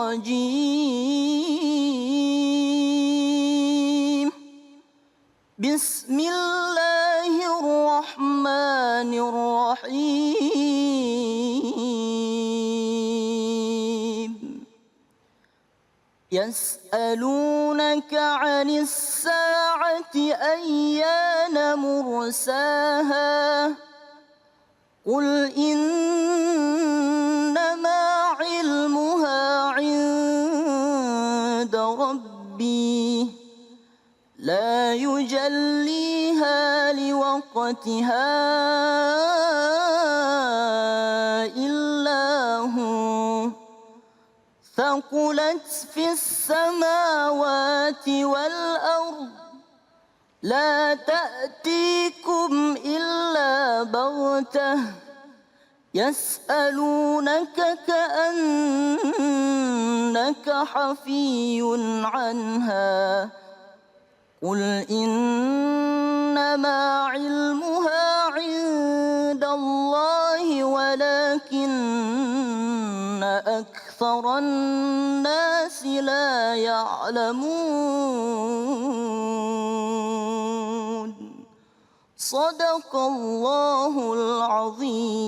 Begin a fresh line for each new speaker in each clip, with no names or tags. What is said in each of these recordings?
الرجيم بسم الله الرحمن الرحيم يسألونك عن الساعة أيان مرساها قل إنما علمها عند ربي لا يجليها لوقتها إلا هو ثقلت في السماوات والأرض لا تأتيكم إلا بغتة يسألونك كأنك حفي عنها قل إنما علمها عند الله ولكن أكثر الناس لا يعلمون صدق الله العظيم.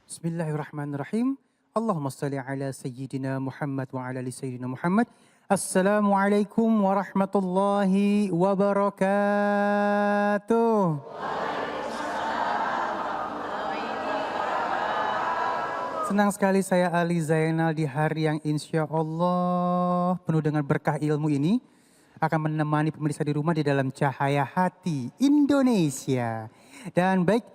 Bismillahirrahmanirrahim. Allahumma salli ala Sayyidina Muhammad wa ala ali Sayyidina Muhammad. Assalamualaikum warahmatullahi wabarakatuh. Senang sekali saya Ali Zainal di hari yang insya Allah penuh dengan berkah ilmu ini akan menemani pemirsa di rumah di dalam cahaya hati Indonesia. Dan baik,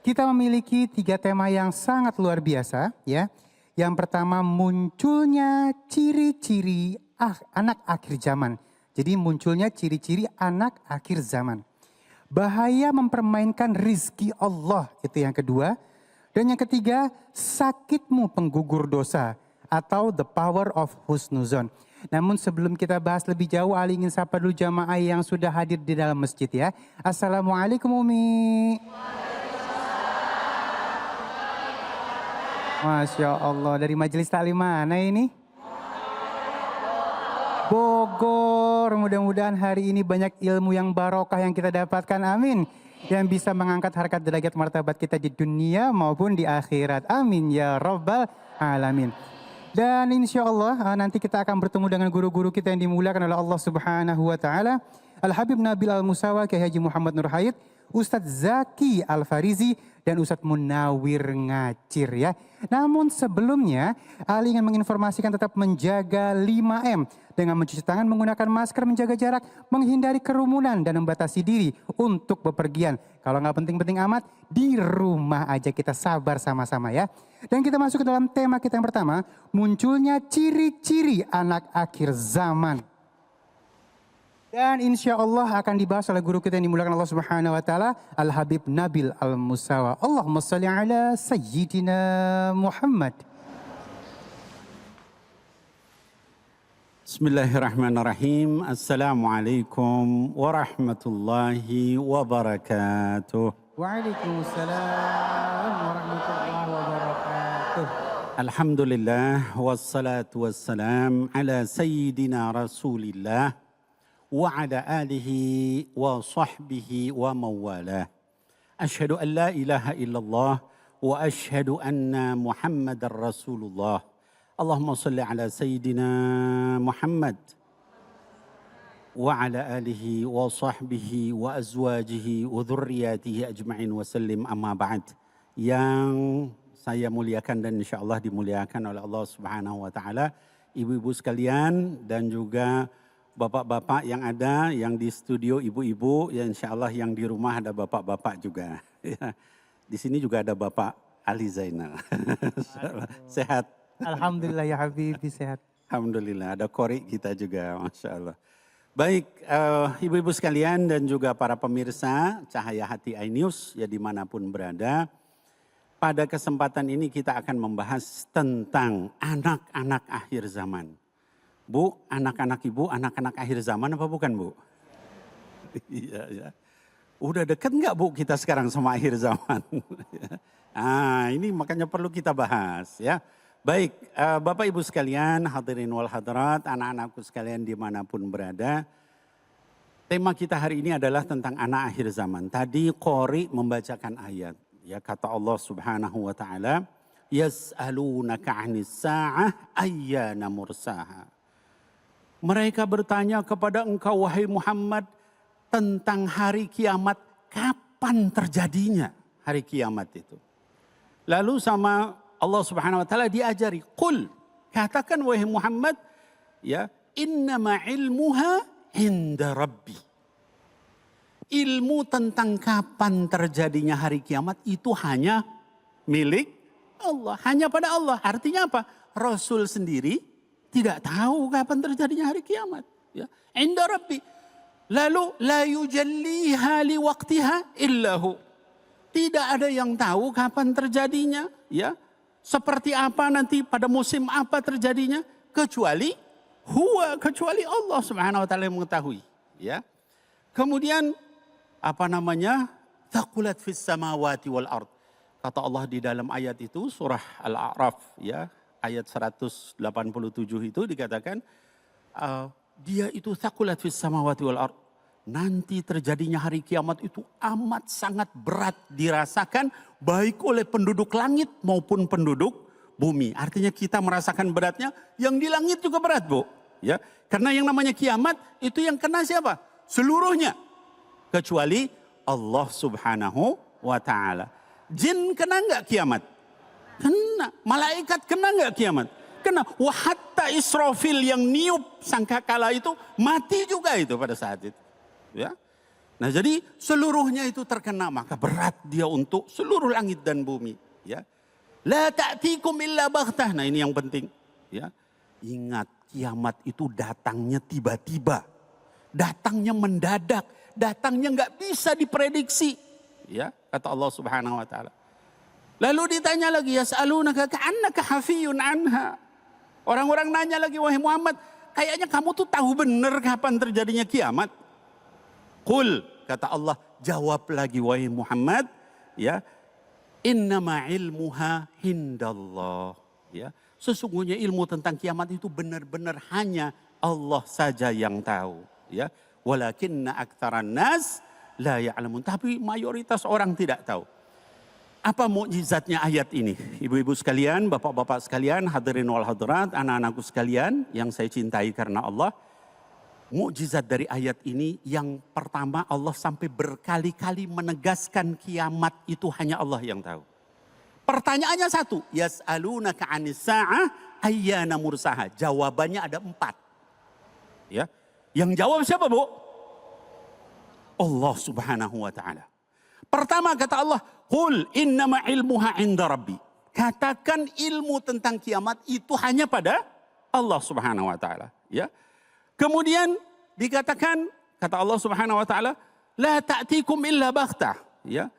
kita memiliki 3 tema yang sangat luar biasa ya. Yang pertama, munculnya ciri-ciri anak akhir zaman. Jadi munculnya ciri-ciri anak akhir zaman. Bahaya mempermainkan rizki Allah, itu yang kedua. Dan yang ketiga, sakitmu penggugur dosa atau the power of husnuzon. Namun sebelum kita bahas lebih jauh, Ali ingin sapa dulu jamaah yang sudah hadir di dalam masjid ya. Assalamualaikum Umi. Masya Allah, dari majelis taklim mana ini? Bogor. Mudah-mudahan hari ini banyak ilmu yang barokah yang kita dapatkan, amin. Yang bisa mengangkat harkat derajat martabat kita di dunia maupun di akhirat, amin ya rabbal alamin. Dan insya Allah nanti kita akan bertemu dengan guru-guru kita yang dimuliakan oleh Allah Subhanahu wa Ta'ala. Al-Habib Nabil Al-Musawa, Kiai Haji Muhammad Nur Hayat, Ustadz Zaki Al-Farizi, dan Ustadz Munawir Ngacir ya. Namun sebelumnya, Ali ingin menginformasikan tetap menjaga 5M. Dengan mencuci tangan, menggunakan masker, menjaga jarak, menghindari kerumunan, dan membatasi diri untuk bepergian. Kalau nggak penting-penting amat, di rumah aja kita sabar sama-sama ya. Dan kita masuk ke dalam tema kita yang pertama, munculnya ciri-ciri anak akhir zaman. Dan insya Allah akan dibahas oleh guru kita yang dimuliakan Allah Subhanahu wa Ta'ala, Al-Habib Nabil Al-Musawa. Allahumma salli ala Sayyidina Muhammad.
Bismillahirrahmanirrahim. Assalamualaikum warahmatullahi wabarakatuh.
Waalaikumsalam warahmatullahi wabarakatuh.
Alhamdulillah wassalatu wassalam ala Sayyidina Rasulillah wa ala alihi wa sahbihi wa mawalah. Ashhadu an la ilaha illallah wa ashhadu anna Muhammadar Rasulullah. Allahumma salli ala Sayyidina Muhammad wa ala alihi wa sahbihi wa azwajihi wa dhurriyatihi ajma'in wa sallim, amma ba'd. Yang saya muliakan dan insyaallah dimuliakan oleh Allah Subhanahu wa Ta'ala, ibu-ibu sekalian dan juga bapak-bapak yang ada, yang di studio ibu-ibu, ya insyaallah yang di rumah ada bapak-bapak juga. Di sini juga ada Bapak Ali Zainal. Sehat.
Alhamdulillah ya Habibi, sehat.
Alhamdulillah, ada Kori kita juga, Masya Allah. Baik, ibu-ibu sekalian dan juga para pemirsa Cahaya Hati iNews ya dimanapun berada. Pada kesempatan ini kita akan membahas tentang anak-anak akhir zaman. Bu, anak-anak ibu, anak-anak akhir zaman apa bukan Bu? Iya, ya. Udah deket nggak Bu kita sekarang sama akhir zaman? Ini makanya perlu kita bahas ya. Baik, Bapak Ibu sekalian, hadirin wal hadirat, anak-anakku sekalian dimanapun berada. Tema kita hari ini adalah tentang anak akhir zaman. Tadi Qori membacakan ayat. Ya, kata Allah Subhanahu wa taala, "Yas'alunaka 'anis sa'ah ayyana mursaha." Mereka bertanya kepada engkau wahai Muhammad tentang hari kiamat, kapan terjadinya hari kiamat itu. Lalu sama Allah Subhanahu wa taala diajari, "Qul," katakan wahai Muhammad, ya, "Innama ilmuha 'inda Rabbi." Ilmu tentang kapan terjadinya hari kiamat itu hanya milik Allah, hanya pada Allah. Artinya apa? Rasul sendiri tidak tahu kapan terjadinya hari kiamat. Ya, 'inda Rabbi. Lalu la yujalliha liwaqtiha illahu. Tidak ada yang tahu kapan terjadinya, ya. Seperti apa nanti pada musim apa terjadinya kecuali kecuali Allah Subhanahu wa taala yang mengetahui, ya. Kemudian Thaqulat fis samawati wal ard. Kata Allah di dalam ayat itu surah Al-A'raf, ya, ayat 187 itu dikatakan dia itu thaqulat fis samawati wal ard. Nanti terjadinya hari kiamat itu amat sangat berat dirasakan baik oleh penduduk langit maupun penduduk bumi. Artinya kita merasakan beratnya, yang di langit juga berat, Bu. Ya, karena yang namanya kiamat itu yang kena siapa? Seluruhnya. Kecuali Allah Subhanahu wa taala. Jin kena enggak kiamat? Kena. Malaikat kena enggak kiamat? Kena. Wa hatta Israfil yang niup sangkakala itu mati juga itu pada saat itu. Ya. Nah, jadi seluruhnya itu terkena, maka berat dia untuk seluruh langit dan bumi, ya. La ta'tikum illa baghtah. Nah, ini yang penting, ya. Ingat, kiamat itu datangnya tiba-tiba. Datangnya mendadak, datangnya enggak bisa diprediksi, ya, kata Allah Subhanahu wa taala. Lalu ditanya lagi, yas'alunaka ka'annaka hafiyun anha. Orang-orang nanya lagi, wahai Muhammad, kayaknya kamu tuh tahu benar kapan terjadinya kiamat. Qul, kata Allah, jawab lagi wahai Muhammad, ya, innama ilmuha hindallah, ya. Sesungguhnya ilmu tentang kiamat itu benar-benar hanya Allah saja yang tahu, ya. Walakinna aktsaran nas la ya'lamun, tapi mayoritas orang tidak tahu. Apa mukjizatnya ayat ini? Ibu-ibu sekalian, bapak-bapak sekalian, hadirin wal hadirat, anak-anakku sekalian yang saya cintai karena Allah. Mukjizat dari ayat ini yang pertama, Allah sampai berkali-kali menegaskan kiamat itu hanya Allah yang tahu. Pertanyaannya satu, yas'alunaka 'anis sa'ah ayyana mursaha. Jawabannya ada 4. Ya. Yang jawab siapa, Bu? Allah Subhanahu wa taala. Pertama kata Allah, qul innama ilmuha 'inda Rabbi. Katakan ilmu tentang kiamat itu hanya pada Allah Subhanahu wa taala, ya. Kemudian dikatakan, kata Allah Subhanahu wa taala, la ta'tikum illa baghtah, ya.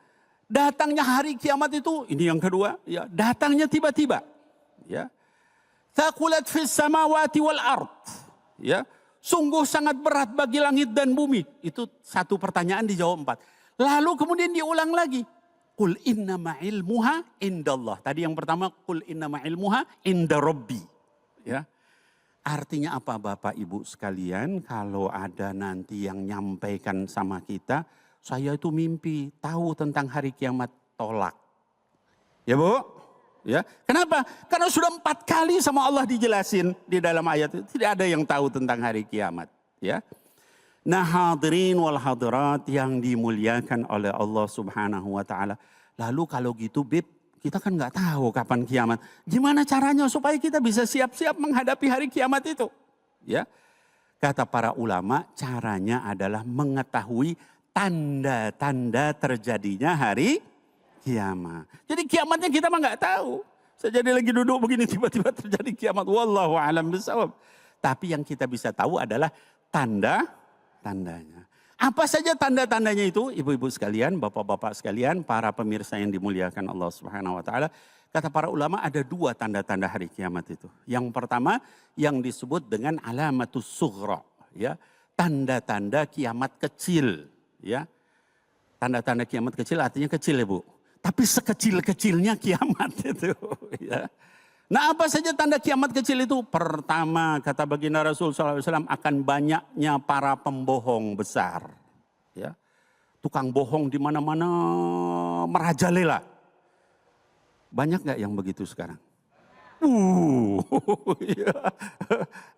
Datangnya hari kiamat itu, ini yang kedua, ya, datangnya tiba-tiba, ya. Thaqulat fis samawati wal ard, ya. Sungguh sangat berat bagi langit dan bumi. Itu satu pertanyaan dijawab 4. Lalu kemudian diulang lagi. Qul innama ilmuha indallah. Tadi yang pertama, qul innama ilmuha inda Rabbi, ya. Artinya apa Bapak Ibu sekalian, kalau ada nanti yang nyampaikan sama kita, saya itu mimpi tahu tentang hari kiamat, tolak. Ya Bu? Ya. Kenapa? Karena sudah 4 kali sama Allah dijelasin di dalam ayat itu, tidak ada yang tahu tentang hari kiamat, ya. Nah, hadirin wal hadirat yang dimuliakan oleh Allah Subhanahu wa taala. Lalu kalau gitu, Bib, kita kan nggak tahu kapan kiamat. Gimana caranya supaya kita bisa siap-siap menghadapi hari kiamat itu? Ya. Kata para ulama, caranya adalah mengetahui tanda-tanda terjadinya hari kiamat. Jadi kiamatnya kita mah nggak tahu. Saya jadi lagi duduk begini tiba-tiba terjadi kiamat. Wallahu a'lam bishawab. Tapi yang kita bisa tahu adalah tanda-tandanya. Apa saja tanda-tandanya itu, ibu-ibu sekalian, bapak-bapak sekalian, para pemirsa yang dimuliakan Allah Subhanahu wa taala. Kata para ulama ada 2 tanda-tanda hari kiamat itu. Yang pertama yang disebut dengan alamatus sughra, ya. Tanda-tanda kiamat kecil, ya. Tanda-tanda kiamat kecil artinya kecil, ya Bu. Tapi sekecil-kecilnya kiamat itu. Ya. Nah apa saja tanda kiamat kecil itu? Pertama kata baginda Rasul SAW akan banyaknya para pembohong besar. Ya. Tukang bohong di mana-mana merajalela. Banyak nggak yang begitu sekarang? Ya.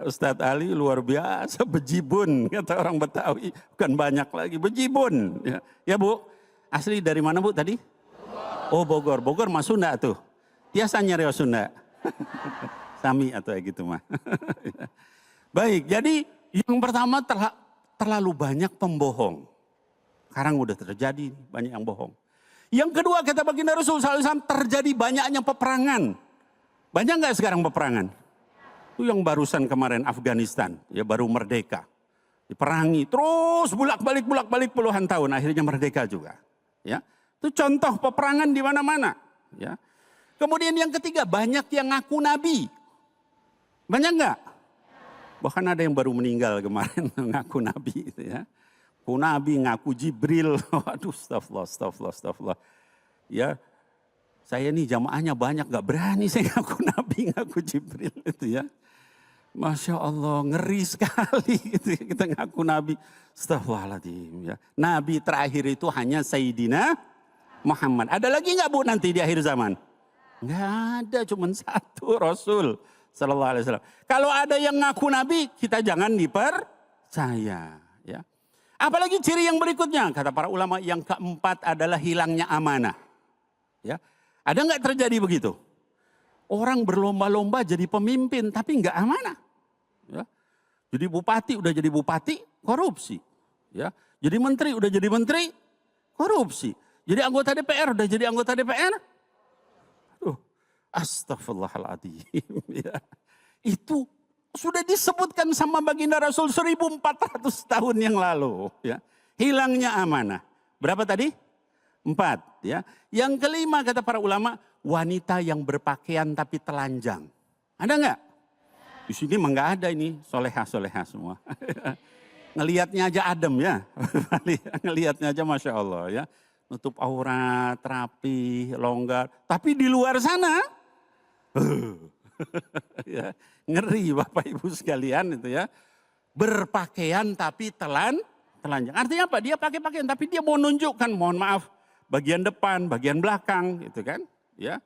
Ustadz Ali luar biasa, bejibun kata orang Betawi. Bukan banyak lagi, bejibun. Ya, ya Bu, asli dari mana Bu tadi? Oh Bogor, Bogor mah Sunda tuh. Tiasa nyari Sunda. Sami atau kayak gitu mah. Baik, jadi yang pertama terlalu banyak pembohong. Sekarang udah terjadi banyak yang bohong. Yang kedua kata baginda Rasul SAW terjadi banyaknya peperangan. Banyak nggak sekarang peperangan? Itu yang barusan kemarin Afghanistan, ya baru merdeka. Diperangi terus bolak-balik puluhan tahun, akhirnya merdeka juga. Ya, itu contoh peperangan di mana-mana. Ya. Kemudian yang ketiga banyak yang ngaku nabi. Banyak nggak? Bahkan ada yang baru meninggal kemarin ngaku nabi. Gitu ya. Ngaku nabi, ngaku Jibril. Waduh, astagfirullah. Ya. Saya nih jamaahnya banyak, gak berani saya ngaku Nabi, ngaku Jibril itu ya. Masya Allah, ngeri sekali gitu ya, kita ngaku Nabi. Astagfirullahaladzim ya. Nabi terakhir itu hanya Sayyidina Muhammad. Ada lagi gak Bu nanti di akhir zaman? Gak ada, cuma satu Rasul Sallallahu Alaihi Wasallam. Kalau ada yang ngaku Nabi, kita jangan dipercaya. Ya. Apalagi ciri yang berikutnya, kata para ulama yang keempat adalah hilangnya amanah. Ya. Ada nggak terjadi begitu? Orang berlomba-lomba jadi pemimpin tapi nggak amanah. Ya. Jadi bupati udah jadi bupati, korupsi. Ya. Jadi menteri udah jadi menteri, korupsi. Jadi anggota DPR udah jadi anggota DPR. Astagfirullahaladzim. Ya. Itu sudah disebutkan sama baginda Rasul 1400 tahun yang lalu. Ya. Hilangnya amanah. Berapa tadi? 4. Ya. Yang kelima kata para ulama, wanita yang berpakaian tapi telanjang. Ada nggak? Di sini mah nggak ada ini, soleha semua. Ngelihatnya aja adem ya. Ngelihatnya aja Masya Allah ya. Nutup aurat, rapi, longgar. Tapi di luar sana, ya, ngeri Bapak Ibu sekalian itu ya. Berpakaian tapi telanjang. Artinya apa? Dia pakai pakaian tapi dia mau nunjukkan, mohon maaf. Bagian depan, bagian belakang gitu kan. Ya,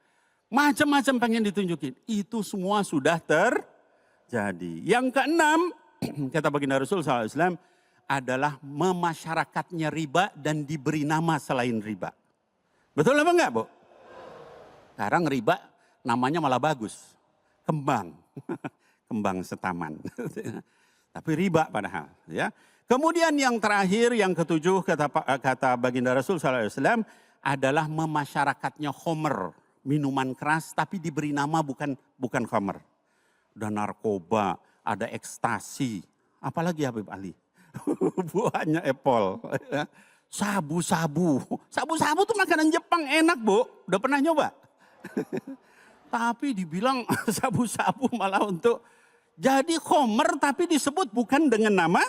macam-macam pengen ditunjukin. Itu semua sudah terjadi. Yang keenam, kata baginda Rasul SAW, adalah memasyarakatnya riba dan diberi nama selain riba. Betul apa enggak Bu? Sekarang riba namanya malah bagus. Kembang. Kembang setaman. Tapi riba padahal. Ya. Kemudian yang terakhir, yang ketujuh kata baginda Rasul SAW adalah memasyarakatnya khomer. Minuman keras tapi diberi nama bukan khomer. Ada narkoba, ada ekstasi. Apalagi Habib Ali? Buahnya apple. Sabu-sabu. Sabu-sabu tuh makanan Jepang enak Bu. Udah pernah nyoba? Tapi dibilang sabu-sabu malah untuk jadi khomer tapi disebut bukan dengan nama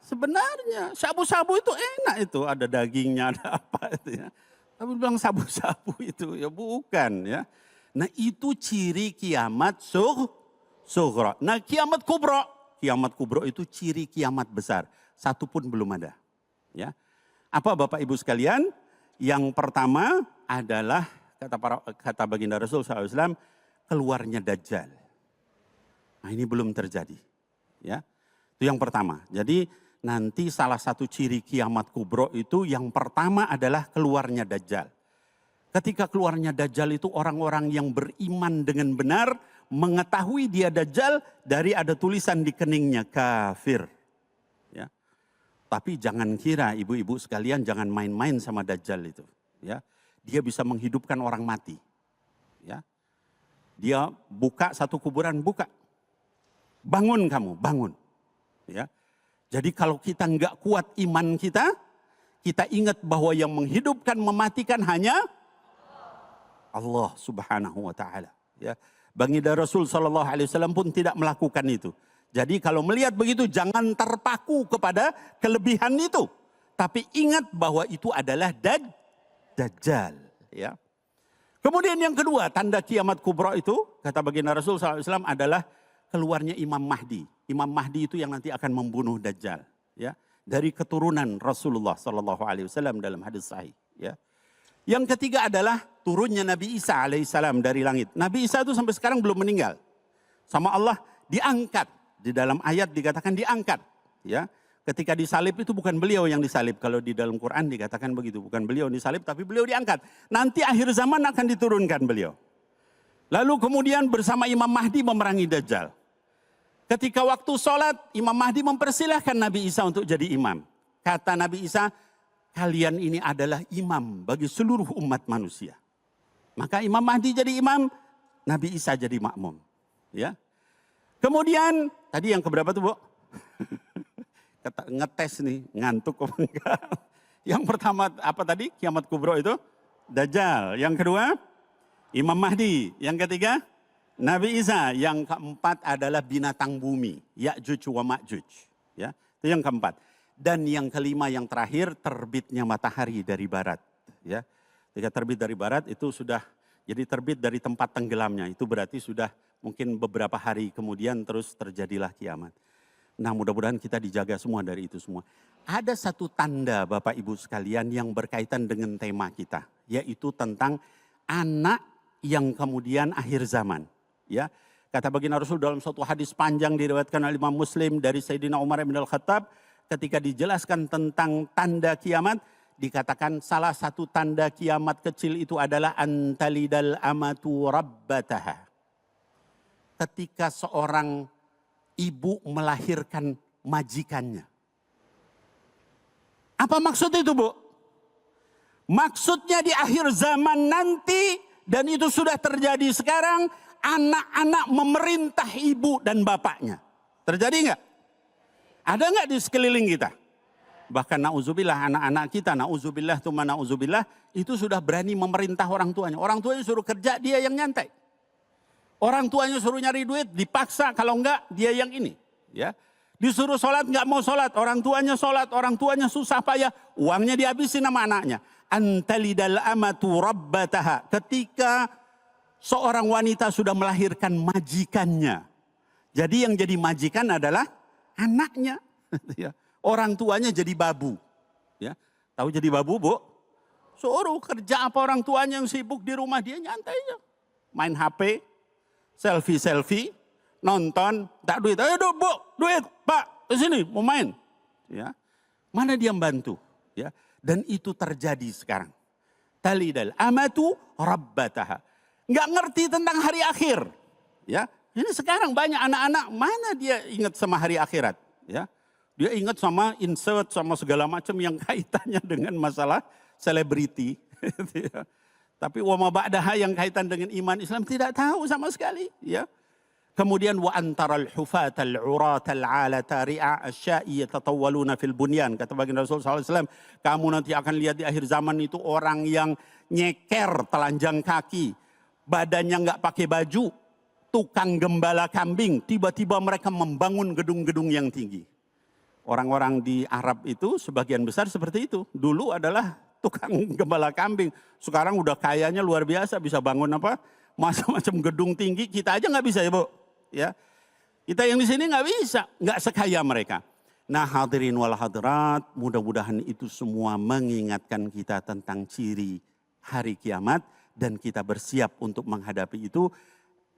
sebenarnya. Sabu-sabu itu enak itu. Ada dagingnya, ada apa itu ya. Tapi bilang sabu-sabu itu ya bukan ya. Nah itu ciri kiamat sughra. Nah kiamat kubro. Kiamat kubro itu ciri kiamat besar. Satu pun belum ada. Ya. Apa Bapak Ibu sekalian? Yang pertama adalah kata baginda Rasul SAW, keluarnya Dajjal. Nah ini belum terjadi. Ya. Itu yang pertama. Jadi nanti salah satu ciri kiamat kubro itu yang pertama adalah keluarnya Dajjal. Ketika keluarnya Dajjal itu orang-orang yang beriman dengan benar mengetahui dia Dajjal dari ada tulisan di keningnya kafir. Ya. Tapi jangan kira ibu-ibu sekalian jangan main-main sama Dajjal itu. Ya. Dia bisa menghidupkan orang mati. Ya. Dia buka satu kuburan, buka. Bangun kamu, bangun. Ya. Jadi kalau kita nggak kuat iman kita ingat bahwa yang menghidupkan, mematikan hanya Allah Subhanahu wa Ta'ala. Ya. Baginda Rasul Sallallahu Alaihi Wasallam pun tidak melakukan itu. Jadi kalau melihat begitu jangan terpaku kepada kelebihan itu, tapi ingat bahwa itu adalah Dajjal. Ya. Kemudian yang kedua, tanda kiamat kubra itu, kata baginda Rasul SAW adalah keluarnya Imam Mahdi. Imam Mahdi itu yang nanti akan membunuh Dajjal. Ya, dari keturunan Rasulullah SAW dalam hadis sahih. Ya. Yang ketiga adalah turunnya Nabi Isa alaihissalam dari langit. Nabi Isa itu sampai sekarang belum meninggal. Sama Allah diangkat. Di dalam ayat dikatakan diangkat. Ya. Ketika disalib itu bukan beliau yang disalib. Kalau di dalam Quran dikatakan begitu. Bukan beliau disalib tapi beliau diangkat. Nanti akhir zaman akan diturunkan beliau. Lalu kemudian bersama Imam Mahdi memerangi Dajjal. Ketika waktu sholat Imam Mahdi mempersilahkan Nabi Isa untuk jadi imam. Kata Nabi Isa, kalian ini adalah imam bagi seluruh umat manusia. Maka Imam Mahdi jadi imam, Nabi Isa jadi makmum. Ya. Kemudian, tadi yang keberapa tuh Bu? Ngetes nih, ngantuk apa enggak. Yang pertama apa tadi? Kiamat kubro itu? Dajjal. Yang kedua, Imam Mahdi. Yang ketiga, Nabi Isa. Yang keempat adalah binatang bumi. Ya'juj wa Ma'juj. Ya, itu yang keempat. Dan yang kelima, yang terakhir, terbitnya matahari dari barat. Ya, ketika terbit dari barat itu sudah, jadi terbit dari tempat tenggelamnya. Itu berarti sudah mungkin beberapa hari kemudian terus terjadilah kiamat. Nah mudah-mudahan kita dijaga semua dari itu semua. Ada satu tanda Bapak Ibu sekalian yang berkaitan dengan tema kita. Yaitu tentang anak yang kemudian akhir zaman. Ya, kata baginda Rasul dalam suatu hadis panjang diriwayatkan oleh Imam Muslim dari Sayyidina Umar bin Al-Khattab. Ketika dijelaskan tentang tanda kiamat. Dikatakan salah satu tanda kiamat kecil itu adalah antalidal amatu rabbataha. Ketika seorang ibu melahirkan majikannya. Apa maksud itu Bu? Maksudnya di akhir zaman nanti, dan itu sudah terjadi sekarang, anak-anak memerintah ibu dan bapaknya. Terjadi enggak? Ada enggak di sekeliling kita? Bahkan na'udzubillah anak-anak kita, na'udzubillah tuma na'udzubillah, itu sudah berani memerintah orang tuanya. Orang tuanya suruh kerja, dia yang nyantai. Orang tuanya suruh nyari duit, dipaksa, kalau enggak dia yang ini. Ya, disuruh sholat, enggak mau sholat, orang tuanya susah payah, uangnya dihabisin sama anaknya. Antalidal amatu rabbataha. Ketika seorang wanita sudah melahirkan majikannya. Jadi yang jadi majikan adalah anaknya. Orang tuanya jadi babu. Ya, tahu jadi babu Bu? Suruh kerja apa orang tuanya yang sibuk di rumah, dia nyantai aja. Main HP. Selfie, nonton, tak duit. Ayo Bu, duit, Pak, ke sini mau main. Ya, mana dia membantu? Ya, dan itu terjadi sekarang. Talidal amatu rabbataha. Nggak ngerti tentang hari akhir. Ya, ini sekarang banyak anak-anak mana dia ingat sama hari akhirat? Ya, dia ingat sama insert sama segala macam yang kaitannya dengan masalah selebriti. Tapi wa ma ba'daha yang kaitan dengan iman Islam tidak tahu sama sekali. Ya. Kemudian wa antaral hufatal uratal alata ri'a asya'i yatatawwaluna fil bunyan. Kata baginda Rasul SAW, kamu nanti akan lihat di akhir zaman itu orang yang nyeker telanjang kaki. Badannya enggak pakai baju. Tukang gembala kambing. Tiba-tiba mereka membangun gedung-gedung yang tinggi. Orang-orang di Arab itu sebagian besar seperti itu. Dulu adalah tukang gembala kambing. Sekarang udah kayanya luar biasa, bisa bangun apa macam-macam gedung tinggi. Kita aja nggak bisa ya Bu. Ya, kita yang di sini nggak bisa, nggak sekaya mereka. Nah hadirin wal hadirat, mudah-mudahan itu semua mengingatkan kita tentang ciri hari kiamat dan kita bersiap untuk menghadapi itu.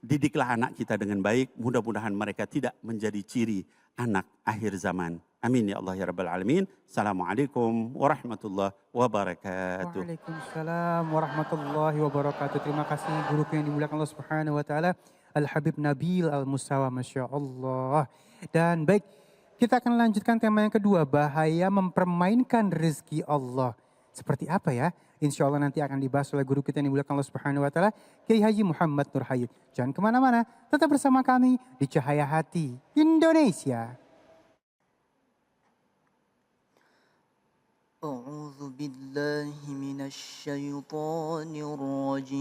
Didiklah anak kita dengan baik, mudah-mudahan mereka tidak menjadi ciri anak akhir zaman. Amin ya Allah ya Rabbal Alamin. Assalamualaikum warahmatullahi wabarakatuh.
Waalaikumsalam warahmatullahi wabarakatuh. Terima kasih guru yang dimuliakan Allah Subhanahu wa taala, Al Habib Nabil Al Mustawa, Masya Allah. Dan baik, kita akan lanjutkan tema yang kedua, bahaya mempermainkan rezeki Allah. Seperti apa ya? Insya Allah nanti akan dibahas oleh guru kita yang dimuliakan Allah Subhanahu wa taala, Kiai Haji Muhammad Nur Hayat. Jangan kemana-mana, tetap bersama kami di Cahaya Hati Indonesia.
أعوذ بالله من الشيطان الرجيم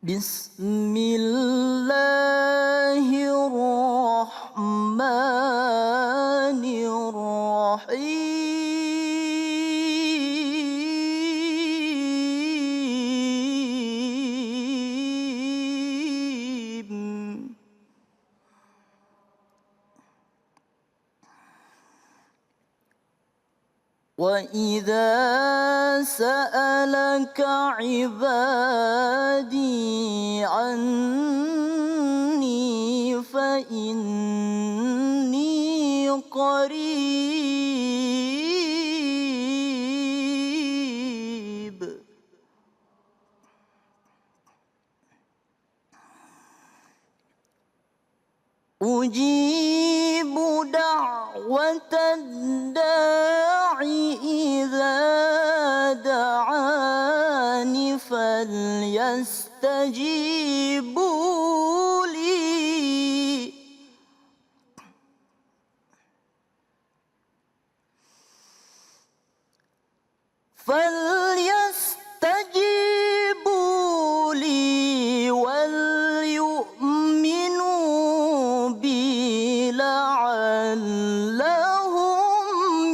بسم الله الرحمن وإذا سألك عبادي عني فإني قريب أجيب دعوة الداع إذا دعاني فليستجيبوا لي وليؤمنوا بي لعلهم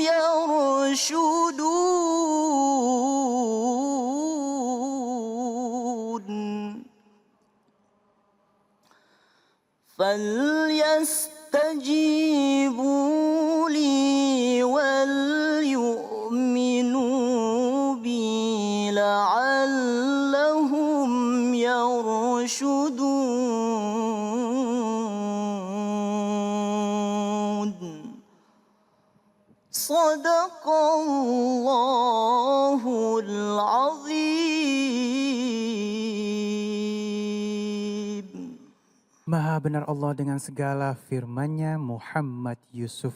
يرشدون فليستجيبوا لي وليؤمنوا بي لعلهم يرشدون صدق الله العظيم.
Maha benar Allah dengan segala firman-Nya Muhammad Yusuf.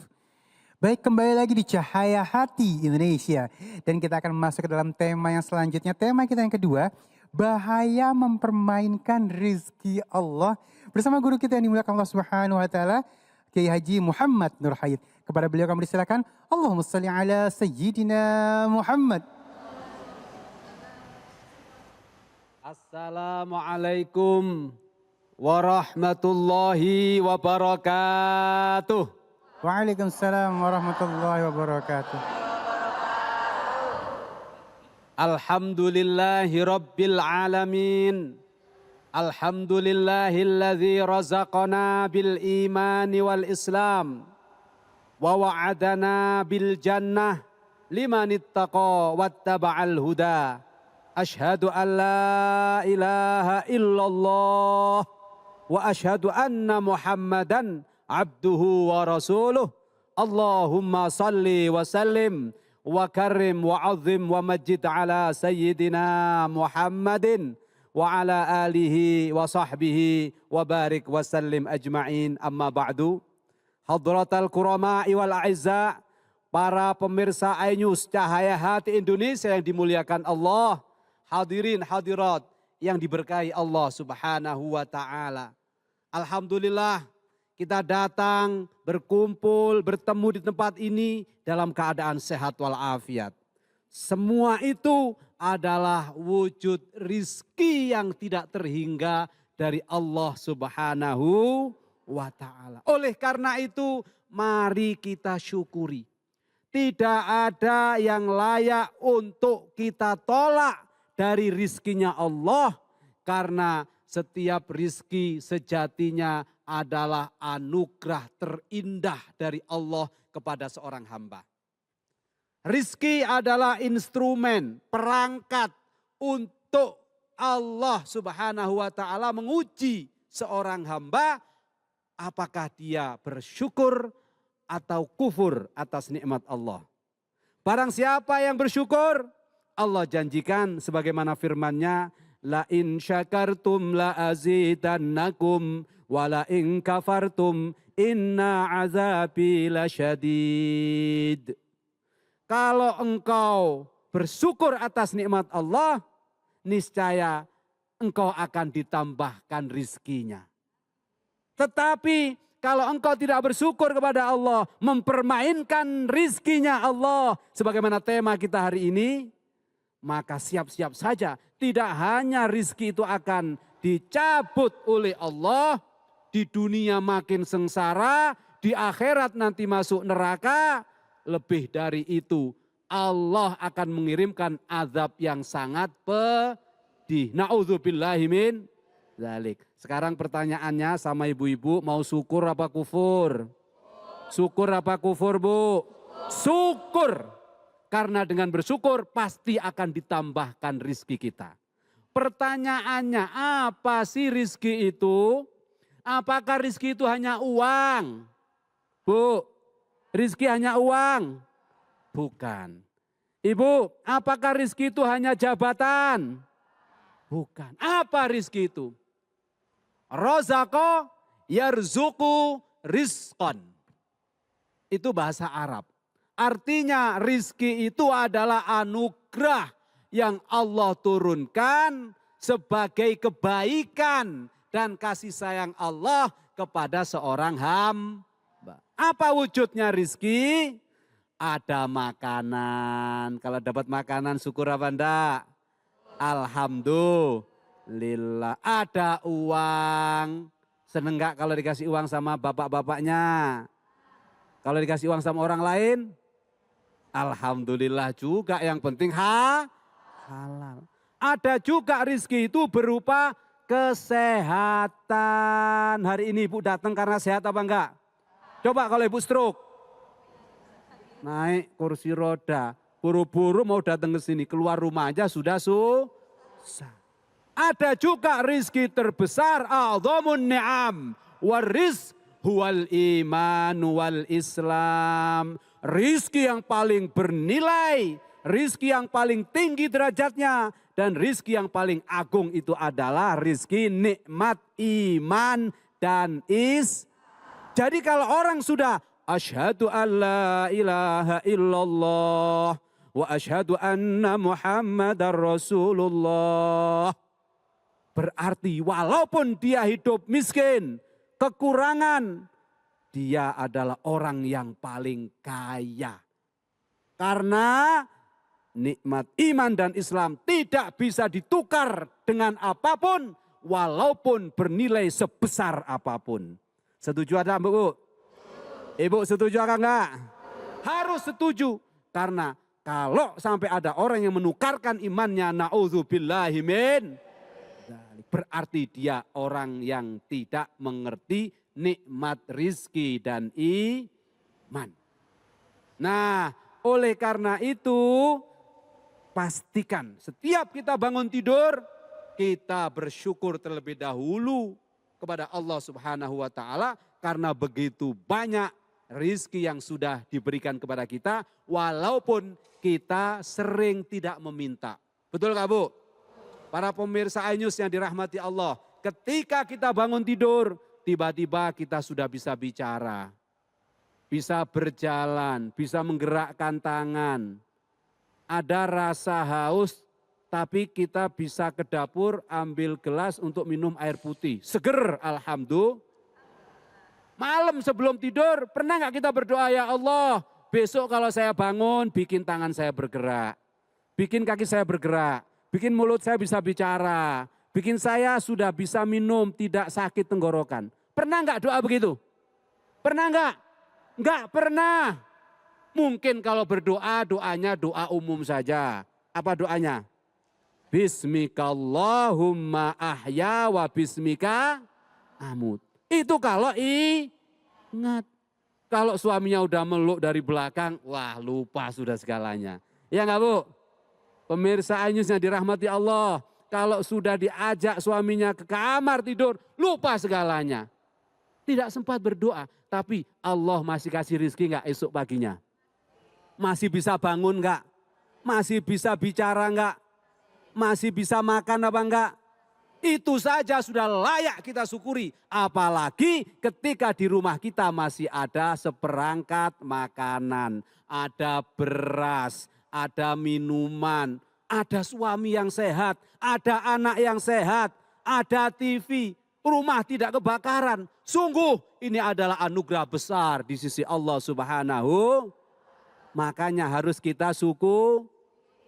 Baik, kembali lagi di Cahaya Hati Indonesia. Dan kita akan masuk ke dalam tema yang selanjutnya. Tema kita yang kedua, bahaya mempermainkan rizki Allah. Bersama guru kita yang dimuliakan Allah Subhanahu wa taala, Kiai Haji Muhammad Nur Hayat. Kepada beliau kami silakan, Allahumma shalli ala sayyidina Muhammad.
Assalamualaikum warahmatullahi wabarakatuh.
Waalaikumsalam warahmatullahi wabarakatuh.
Alhamdulillahi rabbil alamin. Alhamdulillahilladzi razaqana bil imani wal islam. Wa wa'adana bil jannah liman ittaqa wattaba'al huda. Ashhadu an la ilaha illallah wa ashhadu anna Muhammadan abduhu wa rasuluh. Allahumma salli wa sallim wa karim wa azim wa majid ala sayyidina Muhammadin wa ala alihi wa sahbihi wa barik wa sallim ajma'in. Amma ba'du. Hadratal kurama'i wal a'izza, para pemirsa iNews Cahaya Hati Indonesia yang dimuliakan Allah, hadirin hadirat yang diberkahi Allah Subhanahu wa taala. Alhamdulillah kita datang berkumpul bertemu di tempat ini dalam keadaan sehat walafiat. Semua itu adalah wujud rizki yang tidak terhingga dari Allah Subhanahu wa ta'ala. Oleh karena itu mari kita syukuri. Tidak ada yang layak untuk kita tolak dari rizkinya Allah. Karena setiap rizki sejatinya adalah anugerah terindah dari Allah kepada seorang hamba. Rizki adalah instrumen, perangkat untuk Allah Subhanahu wa ta'ala menguji seorang hamba apakah dia bersyukur atau kufur atas nikmat Allah. Barang siapa yang bersyukur, Allah janjikan sebagaimana firman-Nya, la in syakartum la azidannakum wa la in kafartum inna azabi lasyadid. Kalau engkau bersyukur atas nikmat Allah, niscaya engkau akan ditambahkan rizkinya. Tetapi kalau engkau tidak bersyukur kepada Allah, mempermainkan rizkinya Allah, sebagaimana tema kita hari ini, maka siap-siap saja tidak hanya rizki itu akan dicabut oleh Allah, di dunia makin sengsara, di akhirat nanti masuk neraka, lebih dari itu Allah akan mengirimkan azab yang sangat pedih. Na'udzubillahi min dzalik. Sekarang pertanyaannya sama ibu-ibu, mau syukur apa kufur? Syukur apa kufur, Bu? Syukur. Karena dengan bersyukur pasti akan ditambahkan rizki kita. Pertanyaannya, apa sih rizki itu? Apakah rizki itu hanya uang? Bu, rizki hanya uang? Bukan. Ibu, apakah rizki itu hanya jabatan? Bukan. Apa rizki itu? Rozako yarzuku rizqan. Itu bahasa Arab. Artinya rizki itu adalah anugerah yang Allah turunkan sebagai kebaikan dan kasih sayang Allah kepada seorang hamba. Apa wujudnya rizki? Ada makanan. Kalau dapat makanan syukur apa enggak? Alhamdulillah. Ada uang. Seneng enggak kalau dikasih uang sama bapak-bapaknya? Kalau dikasih uang sama orang lain? Alhamdulillah juga, yang penting halal. Ada juga rizki itu berupa kesehatan. Hari ini ibu datang karena sehat apa enggak? Coba kalau ibu stroke. Naik kursi roda. Buru-buru mau datang ke sini. Keluar rumah aja sudah susah. Ada juga rizki terbesar. A'dhamun ni'am. Warizq huwal iman wal islam. Rizki yang paling bernilai, rizki yang paling tinggi derajatnya, dan rizki yang paling agung itu adalah rizki nikmat iman dan Jadi kalau orang sudah asyhadu an la ilaha illallah wa asyhadu anna muhammadar rasulullah. Berarti walaupun dia hidup miskin, kekurangan, dia adalah orang yang paling kaya. Karena nikmat iman dan Islam tidak bisa ditukar dengan apapun walaupun bernilai sebesar apapun. Setuju ada Bu? Ibu setuju apa enggak? Harus setuju. Karena kalau sampai ada orang yang menukarkan imannya, na'udzubillahi min, berarti dia orang yang tidak mengerti nikmat rizki dan iman. Nah, oleh karena itu pastikan setiap kita bangun tidur, kita bersyukur terlebih dahulu kepada Allah Subhanahu wa Ta'ala, karena begitu banyak rizki yang sudah diberikan kepada kita, walaupun kita sering tidak meminta. Betul gak Bu? Para pemirsa iNews yang dirahmati Allah, ketika kita bangun tidur, tiba-tiba kita sudah bisa bicara, bisa berjalan, bisa menggerakkan tangan. Ada rasa haus, tapi kita bisa ke dapur ambil gelas untuk minum air putih. Seger, alhamdulillah. Malam sebelum tidur, pernah nggak kita berdoa, ya Allah, besok kalau saya bangun, bikin tangan saya bergerak, bikin kaki saya bergerak, bikin mulut saya bisa bicara, bikin saya sudah bisa minum, tidak sakit tenggorokan. Pernah nggak doa begitu? Pernah nggak? Nggak pernah. Mungkin kalau berdoa, doanya doa umum saja. Apa doanya? Bismikallahumma ahya wa bismika amut. Itu kalau ingat. Kalau suaminya udah meluk dari belakang, wah lupa sudah segalanya. Ya nggak Bu? Pemirsa iNews yang dirahmati Allah, kalau sudah diajak suaminya ke kamar tidur, lupa segalanya. Tidak sempat berdoa, tapi Allah masih kasih rizki nggak esok paginya? Masih bisa bangun nggak? Masih bisa bicara nggak? Masih bisa makan apa enggak? Itu saja sudah layak kita syukuri. Apalagi ketika di rumah kita masih ada seperangkat makanan, ada beras, ada minuman, ada suami yang sehat, ada anak yang sehat, ada TV, rumah tidak kebakaran. Sungguh ini adalah anugerah besar di sisi Allah Subhanahu. Makanya harus kita syukur.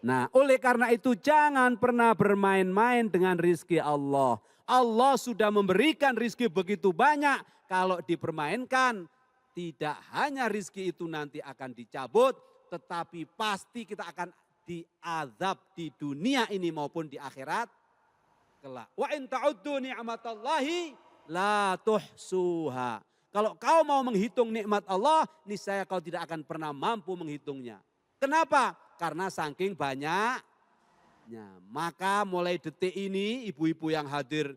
Nah, oleh karena itu jangan pernah bermain-main dengan rizki Allah. Allah sudah memberikan rizki begitu banyak. Kalau dipermainkan, tidak hanya rizki itu nanti akan dicabut, tetapi pasti kita akan diazab di dunia ini maupun di akhirat kelak. Wa in ta'uddu ni'matallahi la tuhsuha. Kalau kau mau menghitung nikmat Allah, niscaya kau tidak akan pernah mampu menghitungnya. Kenapa? Karena saking banyaknya. Maka mulai detik ini ibu-ibu yang hadir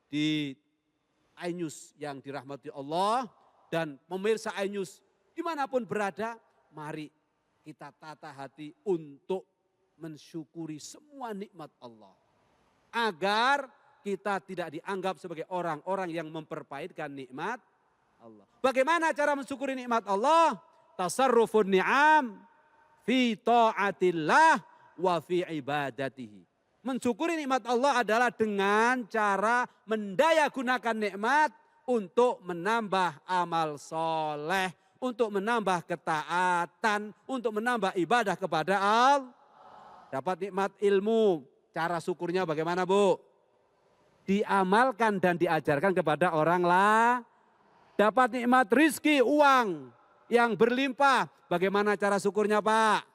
di iNews yang dirahmati Allah dan pemirsa iNews dimanapun berada, mari kita tata hati untuk mensyukuri semua nikmat Allah. Agar kita tidak dianggap sebagai orang-orang yang memperpahitkan nikmat Allah. Bagaimana cara mensyukuri nikmat Allah? Tasarrufun ni'am fi ta'atillah wa fi ibadatihi. Mensyukuri nikmat Allah adalah dengan cara mendayagunakan nikmat untuk menambah amal soleh, untuk menambah ketaatan, untuk menambah ibadah kepada Allah. Dapat nikmat ilmu, cara syukurnya bagaimana Bu? Diamalkan dan diajarkan kepada orang lain. Dapat nikmat rizki, uang yang berlimpah, bagaimana cara syukurnya Pak?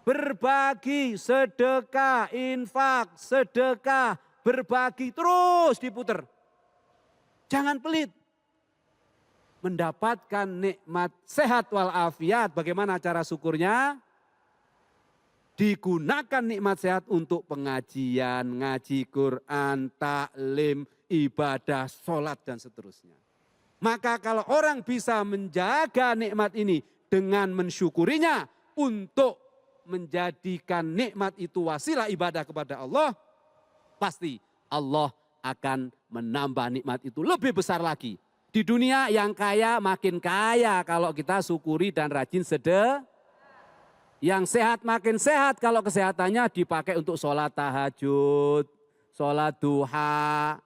Berbagi, sedekah, infak, sedekah, berbagi terus diputer. Jangan pelit. Mendapatkan nikmat sehat walafiat, bagaimana cara syukurnya? Digunakan nikmat sehat untuk pengajian, ngaji Quran, taklim, ibadah, sholat dan seterusnya. Maka kalau orang bisa menjaga nikmat ini dengan mensyukurinya untuk menjadikan nikmat itu wasilah ibadah kepada Allah, pasti Allah akan menambah nikmat itu lebih besar lagi. Di dunia yang kaya makin kaya kalau kita syukuri dan rajin sedekah. Yang sehat makin sehat kalau kesehatannya dipakai untuk sholat tahajud, sholat duha.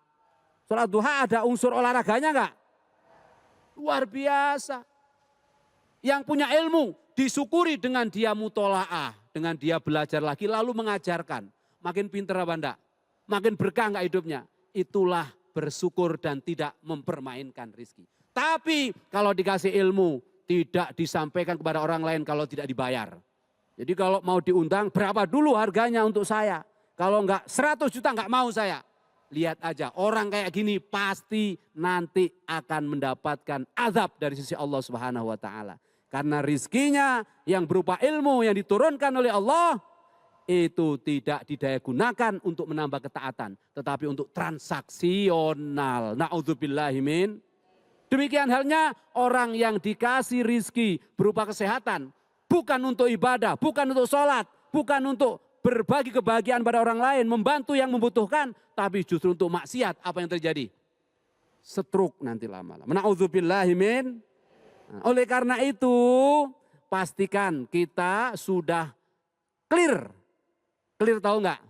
Sholat duha ada unsur olahraganya enggak? Luar biasa. Yang punya ilmu disyukuri dengan dia mutolaah, dengan dia belajar lagi lalu mengajarkan. Makin pintar apa enggak? Makin berkah enggak hidupnya? Itulah bersyukur dan tidak mempermainkan rezeki. Tapi kalau dikasih ilmu tidak disampaikan kepada orang lain kalau tidak dibayar. Jadi kalau mau diundang berapa dulu harganya untuk saya? Kalau enggak 100 juta enggak mau saya. Lihat aja orang kayak gini pasti nanti akan mendapatkan azab dari sisi Allah Subhanahu wa taala. Karena rizkinya yang berupa ilmu yang diturunkan oleh Allah itu tidak didayagunakan untuk menambah ketaatan, tetapi untuk transaksional. Na'udzubillahi min. Demikian halnya orang yang dikasih rizki berupa kesehatan, bukan untuk ibadah, bukan untuk sholat, bukan untuk berbagi kebahagiaan pada orang lain, membantu yang membutuhkan, tapi justru untuk maksiat. Apa yang terjadi? Stroke nanti lama-lama. Na'udzubillahi min. Oleh karena itu, pastikan kita sudah clear. Clear tahu enggak?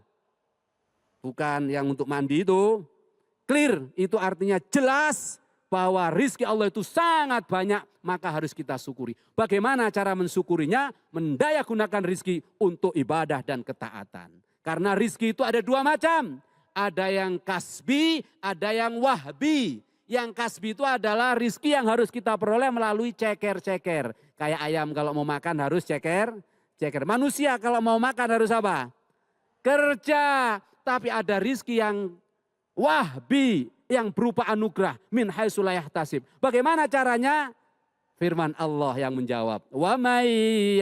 Bukan yang untuk mandi itu. Clear itu artinya jelas bahwa rizki Allah itu sangat banyak, maka harus kita syukuri. Bagaimana cara mensyukurinya? Mendayagunakan rizki untuk ibadah dan ketaatan. Karena rizki itu ada dua macam. Ada yang kasbi, ada yang wahbi. Yang kasbi itu adalah rizki yang harus kita peroleh melalui ceker-ceker. Kayak ayam kalau mau makan harus ceker. Manusia kalau mau makan harus apa? Kerja. Tapi ada rizki yang wahbi, yang berupa anugerah. Min haitsu la yahtasib. Bagaimana caranya? Firman Allah yang menjawab. Wa may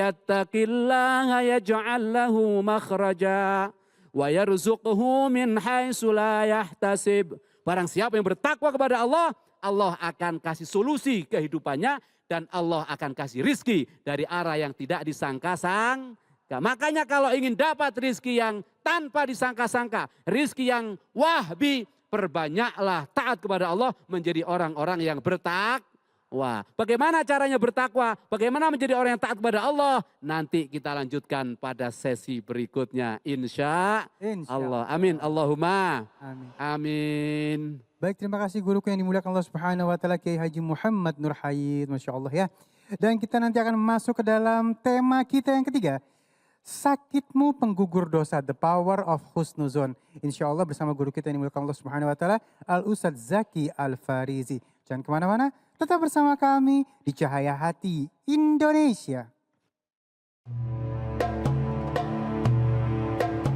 yattaqillaha yaj'al lahu makhraja wa yarzuqhu min haitsu la yahtasib. Barang siapa yang bertakwa kepada Allah, Allah akan kasih solusi kehidupannya dan Allah akan kasih rizki dari arah yang tidak disangka-sangka. Makanya kalau ingin dapat rizki yang tanpa disangka-sangka, rizki yang wahbi, perbanyaklah taat kepada Allah menjadi orang-orang yang bertakwa. Bagaimana caranya bertakwa? Bagaimana menjadi orang yang taat kepada Allah? Nanti kita lanjutkan pada sesi berikutnya. Insya Allah. Amin. Allahumma.
Amin.
Amin.
Baik, terima kasih guruku yang dimuliakan Allah Subhanahu wa taala, Kiai Haji Muhammad Nur Hayid, Masya Allah ya. Dan kita nanti akan masuk ke dalam tema kita yang ketiga. Sakitmu penggugur dosa, the power of husnuzon. Insya Allah bersama guru kita yang dimuliakan Allah Subhanahu wa taala, Al-Ustadz Zaki Al-Farizi. Jangan kemana-mana, tetap bersama kami di Cahaya Hati Indonesia.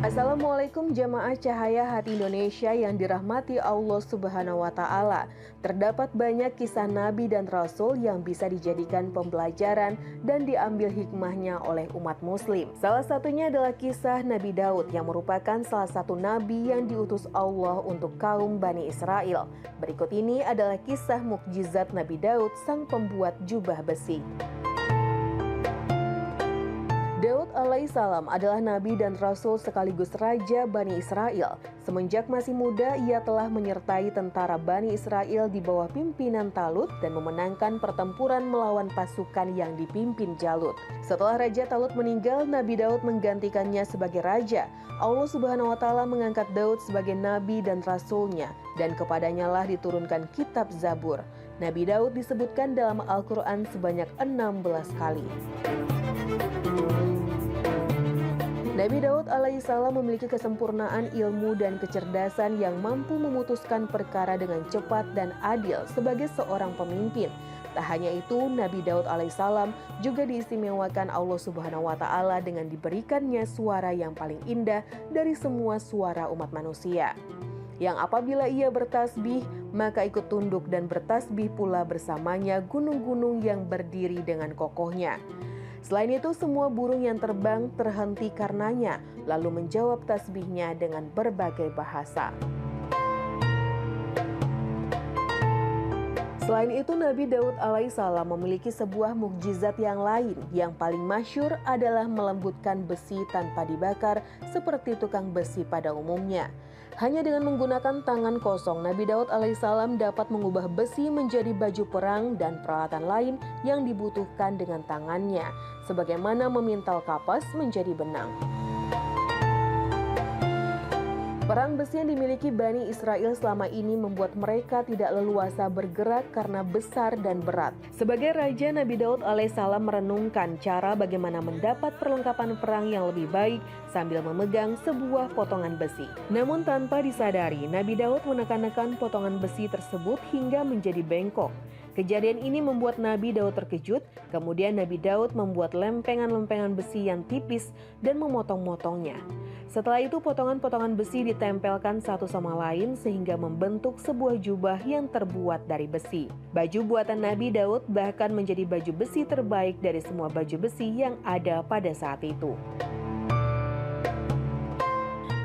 Assalamualaikum Assalamualaikum jamaah Cahaya Hati Indonesia yang dirahmati Allah Subhanahu wa Ta'ala. Terdapat banyak kisah Nabi dan Rasul yang bisa dijadikan pembelajaran dan diambil hikmahnya oleh umat Muslim. Salah satunya adalah kisah Nabi Daud yang merupakan salah satu Nabi yang diutus Allah untuk kaum Bani Israel. Berikut ini adalah kisah mukjizat Nabi Daud, sang pembuat jubah besi. Daud alaihissalam adalah nabi dan rasul sekaligus raja Bani Israel. Semenjak masih muda, ia telah menyertai tentara Bani Israel di bawah pimpinan Talut dan memenangkan pertempuran melawan pasukan yang dipimpin Jalut. Setelah Raja Talut meninggal, Nabi Daud menggantikannya sebagai raja. Allah Subhanahu wa Ta'ala mengangkat Daud sebagai nabi dan rasulnya, dan kepadanya lah diturunkan kitab Zabur. Nabi Daud disebutkan dalam Al-Quran sebanyak 16 kali. Nabi Daud alaihissalam memiliki kesempurnaan ilmu dan kecerdasan yang mampu memutuskan perkara dengan cepat dan adil sebagai seorang pemimpin. Tak hanya itu, Nabi Daud alaihissalam juga diistimewakan Allah Subhanahu wa Ta'ala dengan diberikannya suara yang paling indah dari semua suara umat manusia. Yang apabila ia bertasbih, maka ikut tunduk dan bertasbih pula bersamanya gunung-gunung yang berdiri dengan kokohnya. Selain itu, semua burung yang terbang terhenti karenanya, lalu menjawab tasbihnya dengan berbagai bahasa. Selain itu, Nabi Daud alaihissalam memiliki sebuah mukjizat yang lain. Yang paling masyhur adalah melembutkan besi tanpa dibakar seperti tukang besi pada umumnya. Hanya dengan menggunakan tangan kosong, Nabi Daud alaihissalam dapat mengubah besi menjadi baju perang dan peralatan lain yang dibutuhkan dengan tangannya, sebagaimana memintal kapas menjadi benang. Perang besi yang dimiliki Bani Israel selama ini membuat mereka tidak leluasa bergerak karena besar dan berat. Sebagai raja, Nabi Daud alaihissalam merenungkan cara bagaimana mendapat perlengkapan perang yang lebih baik sambil memegang sebuah potongan besi. Namun tanpa disadari, Nabi Daud menekan-nekan potongan besi tersebut hingga menjadi bengkok. Kejadian ini membuat Nabi Daud terkejut, kemudian Nabi Daud membuat lempengan-lempengan besi yang tipis dan memotong-motongnya. Setelah itu potongan-potongan besi ditempelkan satu sama lain sehingga membentuk sebuah jubah yang terbuat dari besi. Baju buatan Nabi Daud bahkan menjadi baju besi terbaik dari semua baju besi yang ada pada saat itu.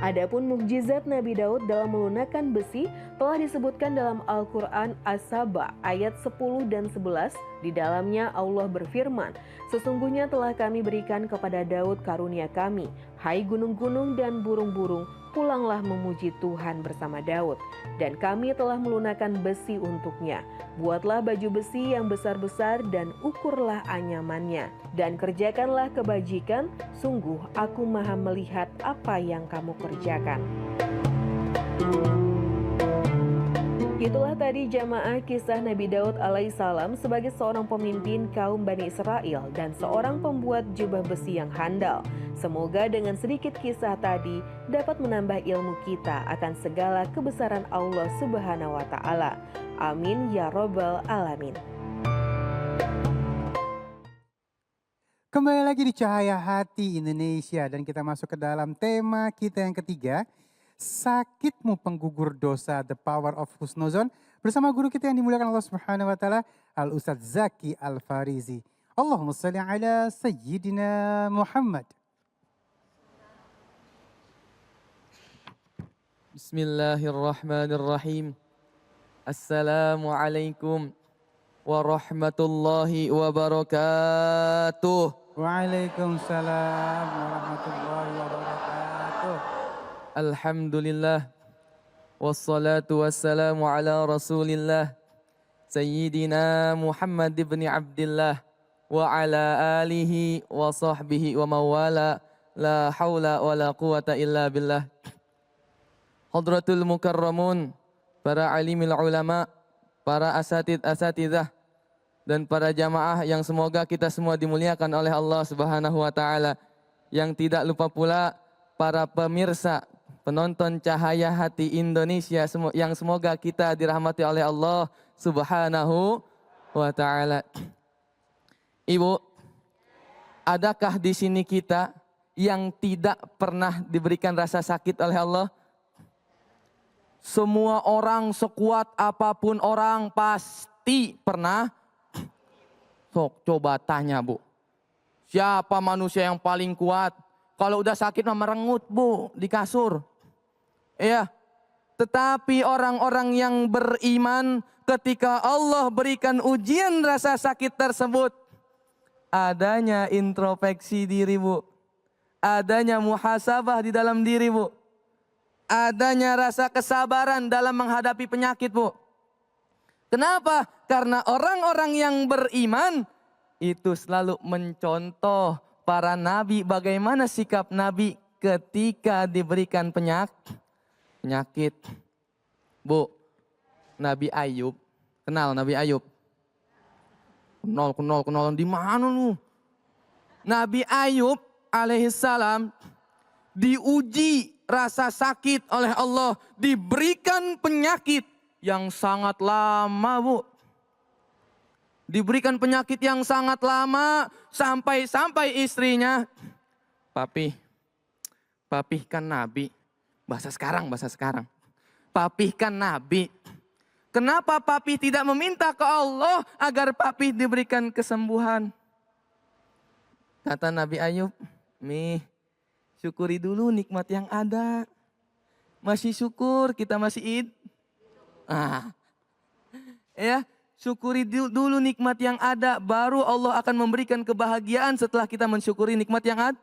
Adapun mukjizat Nabi Daud dalam melunakkan besi telah disebutkan dalam Al-Quran As-Saba ayat 10 dan 11. Di dalamnya Allah berfirman, "Sesungguhnya telah kami berikan kepada Daud karunia kami. Hai gunung-gunung dan burung-burung, pulanglah memuji Tuhan bersama Daud. Dan kami telah melunakkan besi untuknya. Buatlah baju besi yang besar-besar dan ukurlah anyamannya. Dan kerjakanlah kebajikan, sungguh aku maha melihat apa yang kamu kerjakan." Itulah tadi jamaah kisah Nabi Daud alaihissalam sebagai seorang pemimpin kaum Bani Israel dan seorang pembuat jubah besi yang handal. Semoga dengan sedikit kisah tadi dapat menambah ilmu kita akan segala kebesaran Allah Subhanahu wa Ta'ala. Amin ya Rabbal Alamin.
Kembali lagi di Cahaya Hati Indonesia dan kita masuk ke dalam tema kita yang ketiga. Sakitmu penggugur dosa, the power of husnuzon, bersama guru kita yang dimuliakan Allah Subhanahu wa Ta'ala, Al Ustadz Zaki Al-Farizi. Allahumma salli ala Sayyidina Muhammad.
Bismillahirrahmanirrahim. Assalamualaikum warahmatullahi wabarakatuh.
Waalaikumsalam warahmatullahi wabarakatuh.
Alhamdulillah. Wassalatu wassalamu ala rasulillah. Sayyidina Muhammad ibn Abdillah. Wa ala alihi wa sahbihi wa mawala. La hawla wa la quwata illa billah. Hadratul mukarramun. Para alimil ulama. Para asatidah. Dan para jamaah yang semoga kita semua dimuliakan oleh Allah Subhanahu wa Ta'ala. Yang tidak lupa pula para pemirsa, penonton Cahaya Hati Indonesia yang semoga kita dirahmati oleh Allah Subhanahu wa Ta'ala. Ibu, adakah di sini kita yang tidak pernah diberikan rasa sakit oleh Allah? Semua orang sekuat apapun orang pasti pernah. Sok coba tanya Bu. Siapa manusia yang paling kuat? Kalau udah sakit mah merengut Bu di kasur. Iya. Tetapi orang-orang yang beriman ketika Allah berikan ujian rasa sakit tersebut, adanya introspeksi diri Bu. Adanya muhasabah di dalam diri Bu. Adanya rasa kesabaran dalam menghadapi penyakit Bu. Kenapa? Karena orang-orang yang beriman itu selalu mencontoh para nabi, bagaimana sikap nabi ketika diberikan penyakit. Bu, Nabi Ayub, kenal Nabi Ayub? Kenal, di mana lu? Nabi Ayub alaihissalam diuji rasa sakit oleh Allah, diberikan penyakit yang sangat lama Bu. Diberikan penyakit yang sangat lama sampai istrinya, Papi kan nabi. Bahasa sekarang. Papi kan nabi. Kenapa papi tidak meminta ke Allah agar papi diberikan kesembuhan? Kata Nabi Ayub, syukuri dulu nikmat yang ada. Masih syukur, kita masih ya, syukuri dulu nikmat yang ada, baru Allah akan memberikan kebahagiaan setelah kita mensyukuri nikmat yang ada.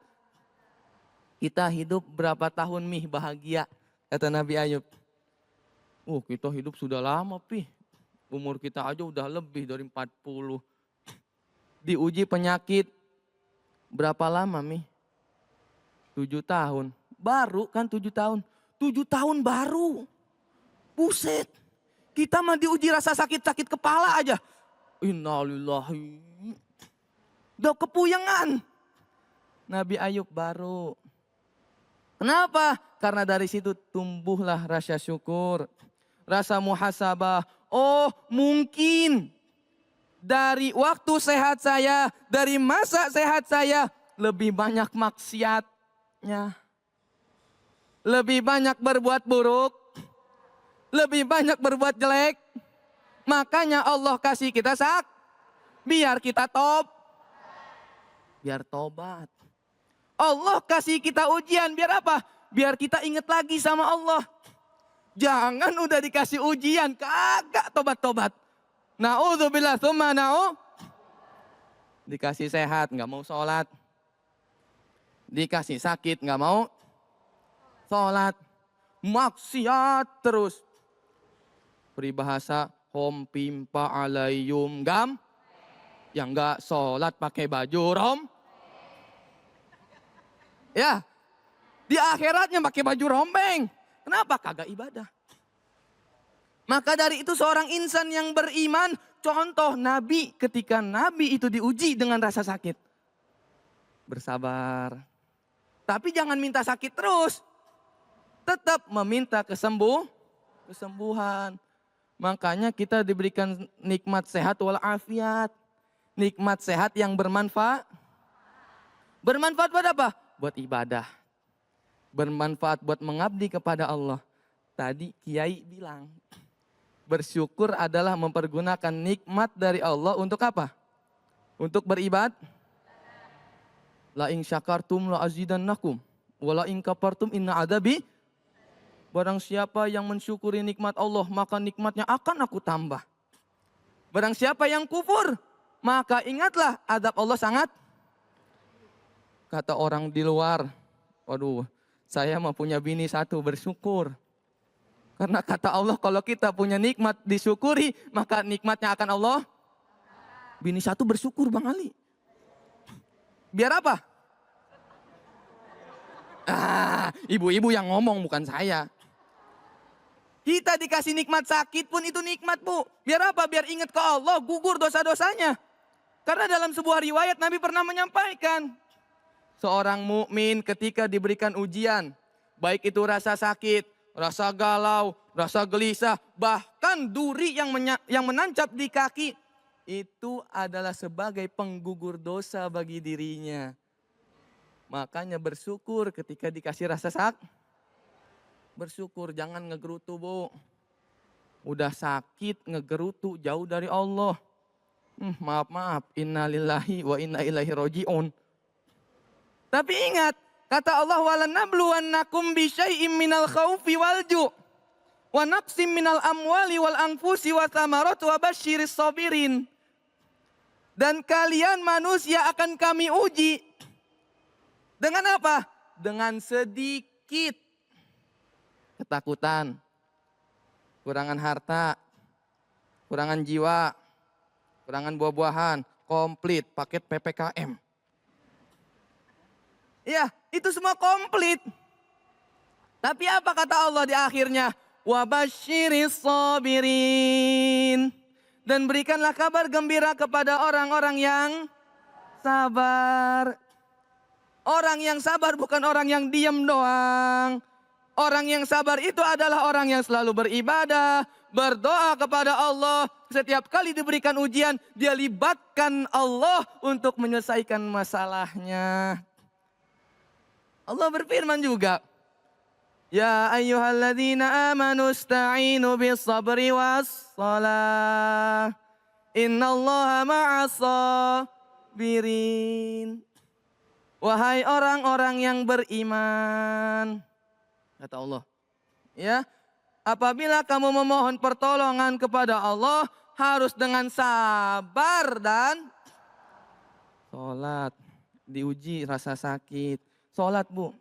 Kita hidup berapa tahun bahagia, kata Nabi Ayub. Kita hidup sudah lama umur kita aja udah lebih dari 40. Diuji penyakit berapa lama 7 tahun. Baru kan 7 tahun. 7 tahun baru. Buset. Kita mah diuji rasa sakit kepala aja. Innalillahi. Udah kepuyangan. Nabi Ayub baru. Kenapa? Karena dari situ tumbuhlah rasa syukur. Rasa muhasabah. Oh mungkin dari waktu sehat saya, dari masa sehat saya, lebih banyak maksiatnya. Lebih banyak berbuat buruk. Lebih banyak berbuat jelek. Makanya Allah kasih kita biar kita biar tobat. Allah kasih kita ujian biar apa? Biar kita ingat lagi sama Allah. Jangan udah dikasih ujian kagak tobat-tobat. Na'udzubillah tsumma dikasih sehat nggak mau sholat. Dikasih sakit nggak mau sholat. Maksiat terus. Peribahasa hom pimpa alayum gam. Yang nggak sholat pakai baju ya, di akhiratnya pakai baju rombeng. Kenapa? Kagak ibadah. Maka dari itu seorang insan yang beriman, contoh Nabi ketika Nabi itu diuji dengan rasa sakit. Bersabar. Tapi jangan minta sakit terus. Tetap meminta kesembuhan. Makanya kita diberikan nikmat sehat walafiat. Nikmat sehat yang bermanfaat. Bermanfaat buat apa? Buat ibadah. Bermanfaat buat mengabdi kepada Allah. Tadi Kiai bilang, bersyukur adalah mempergunakan nikmat dari Allah untuk apa? Untuk beribadah. La in syakartum la azidannakum. Wa la in kafartum inna adabi. Barang siapa yang mensyukuri nikmat Allah, maka nikmatnya akan aku tambah. Barang siapa yang kufur, maka ingatlah adab Allah sangat. Kata orang di luar, waduh, saya mah punya bini satu, bersyukur. Karena kata Allah kalau kita punya nikmat disyukuri, maka nikmatnya akan Allah. Bini satu bersyukur Bang Ali. Biar apa? Ibu-ibu yang ngomong bukan saya. Kita dikasih nikmat sakit pun itu nikmat Bu. Biar apa? Biar ingat ke Allah, gugur dosa-dosanya. Karena dalam sebuah riwayat Nabi pernah menyampaikan. Seorang mukmin ketika diberikan ujian, baik itu rasa sakit, rasa galau, rasa gelisah, bahkan duri yang menancap di kaki, itu adalah sebagai penggugur dosa bagi dirinya. Makanya bersyukur ketika dikasih rasa bersyukur, jangan ngegerutu Bu. Udah sakit ngegerutu jauh dari Allah. Maaf, innalillahi wa inna ilaihi roji'un. Tapi ingat, kata Allah, walanabluwannakum bisyai'im minal khaufi wal ju' wa naqsim minal amwali wal anfusi wa thamarat wa basyiris sabirin. Dan kalian manusia akan kami uji. Dengan apa? Dengan sedikit ketakutan, kurangan harta, kurangan jiwa, kurangan buah-buahan, komplit paket PPKM. Ya, itu semua komplit. Tapi apa kata Allah di akhirnya? Wabasyiris sabirin. Dan berikanlah kabar gembira kepada orang-orang yang sabar. Orang yang sabar bukan orang yang diam doang. Orang yang sabar itu adalah orang yang selalu beribadah, berdoa kepada Allah. Setiap kali diberikan ujian, dia libatkan Allah untuk menyelesaikan masalahnya. Allah berfirman juga, ya ayyuhalladzina amanu ista'inu bis sabri was salah. Innallaha ma'as sabirin. Wahai orang-orang yang beriman, kata Allah, ya, apabila kamu memohon pertolongan kepada Allah, harus dengan sabar dan sholat. Diuji rasa sakit, sholat Bu.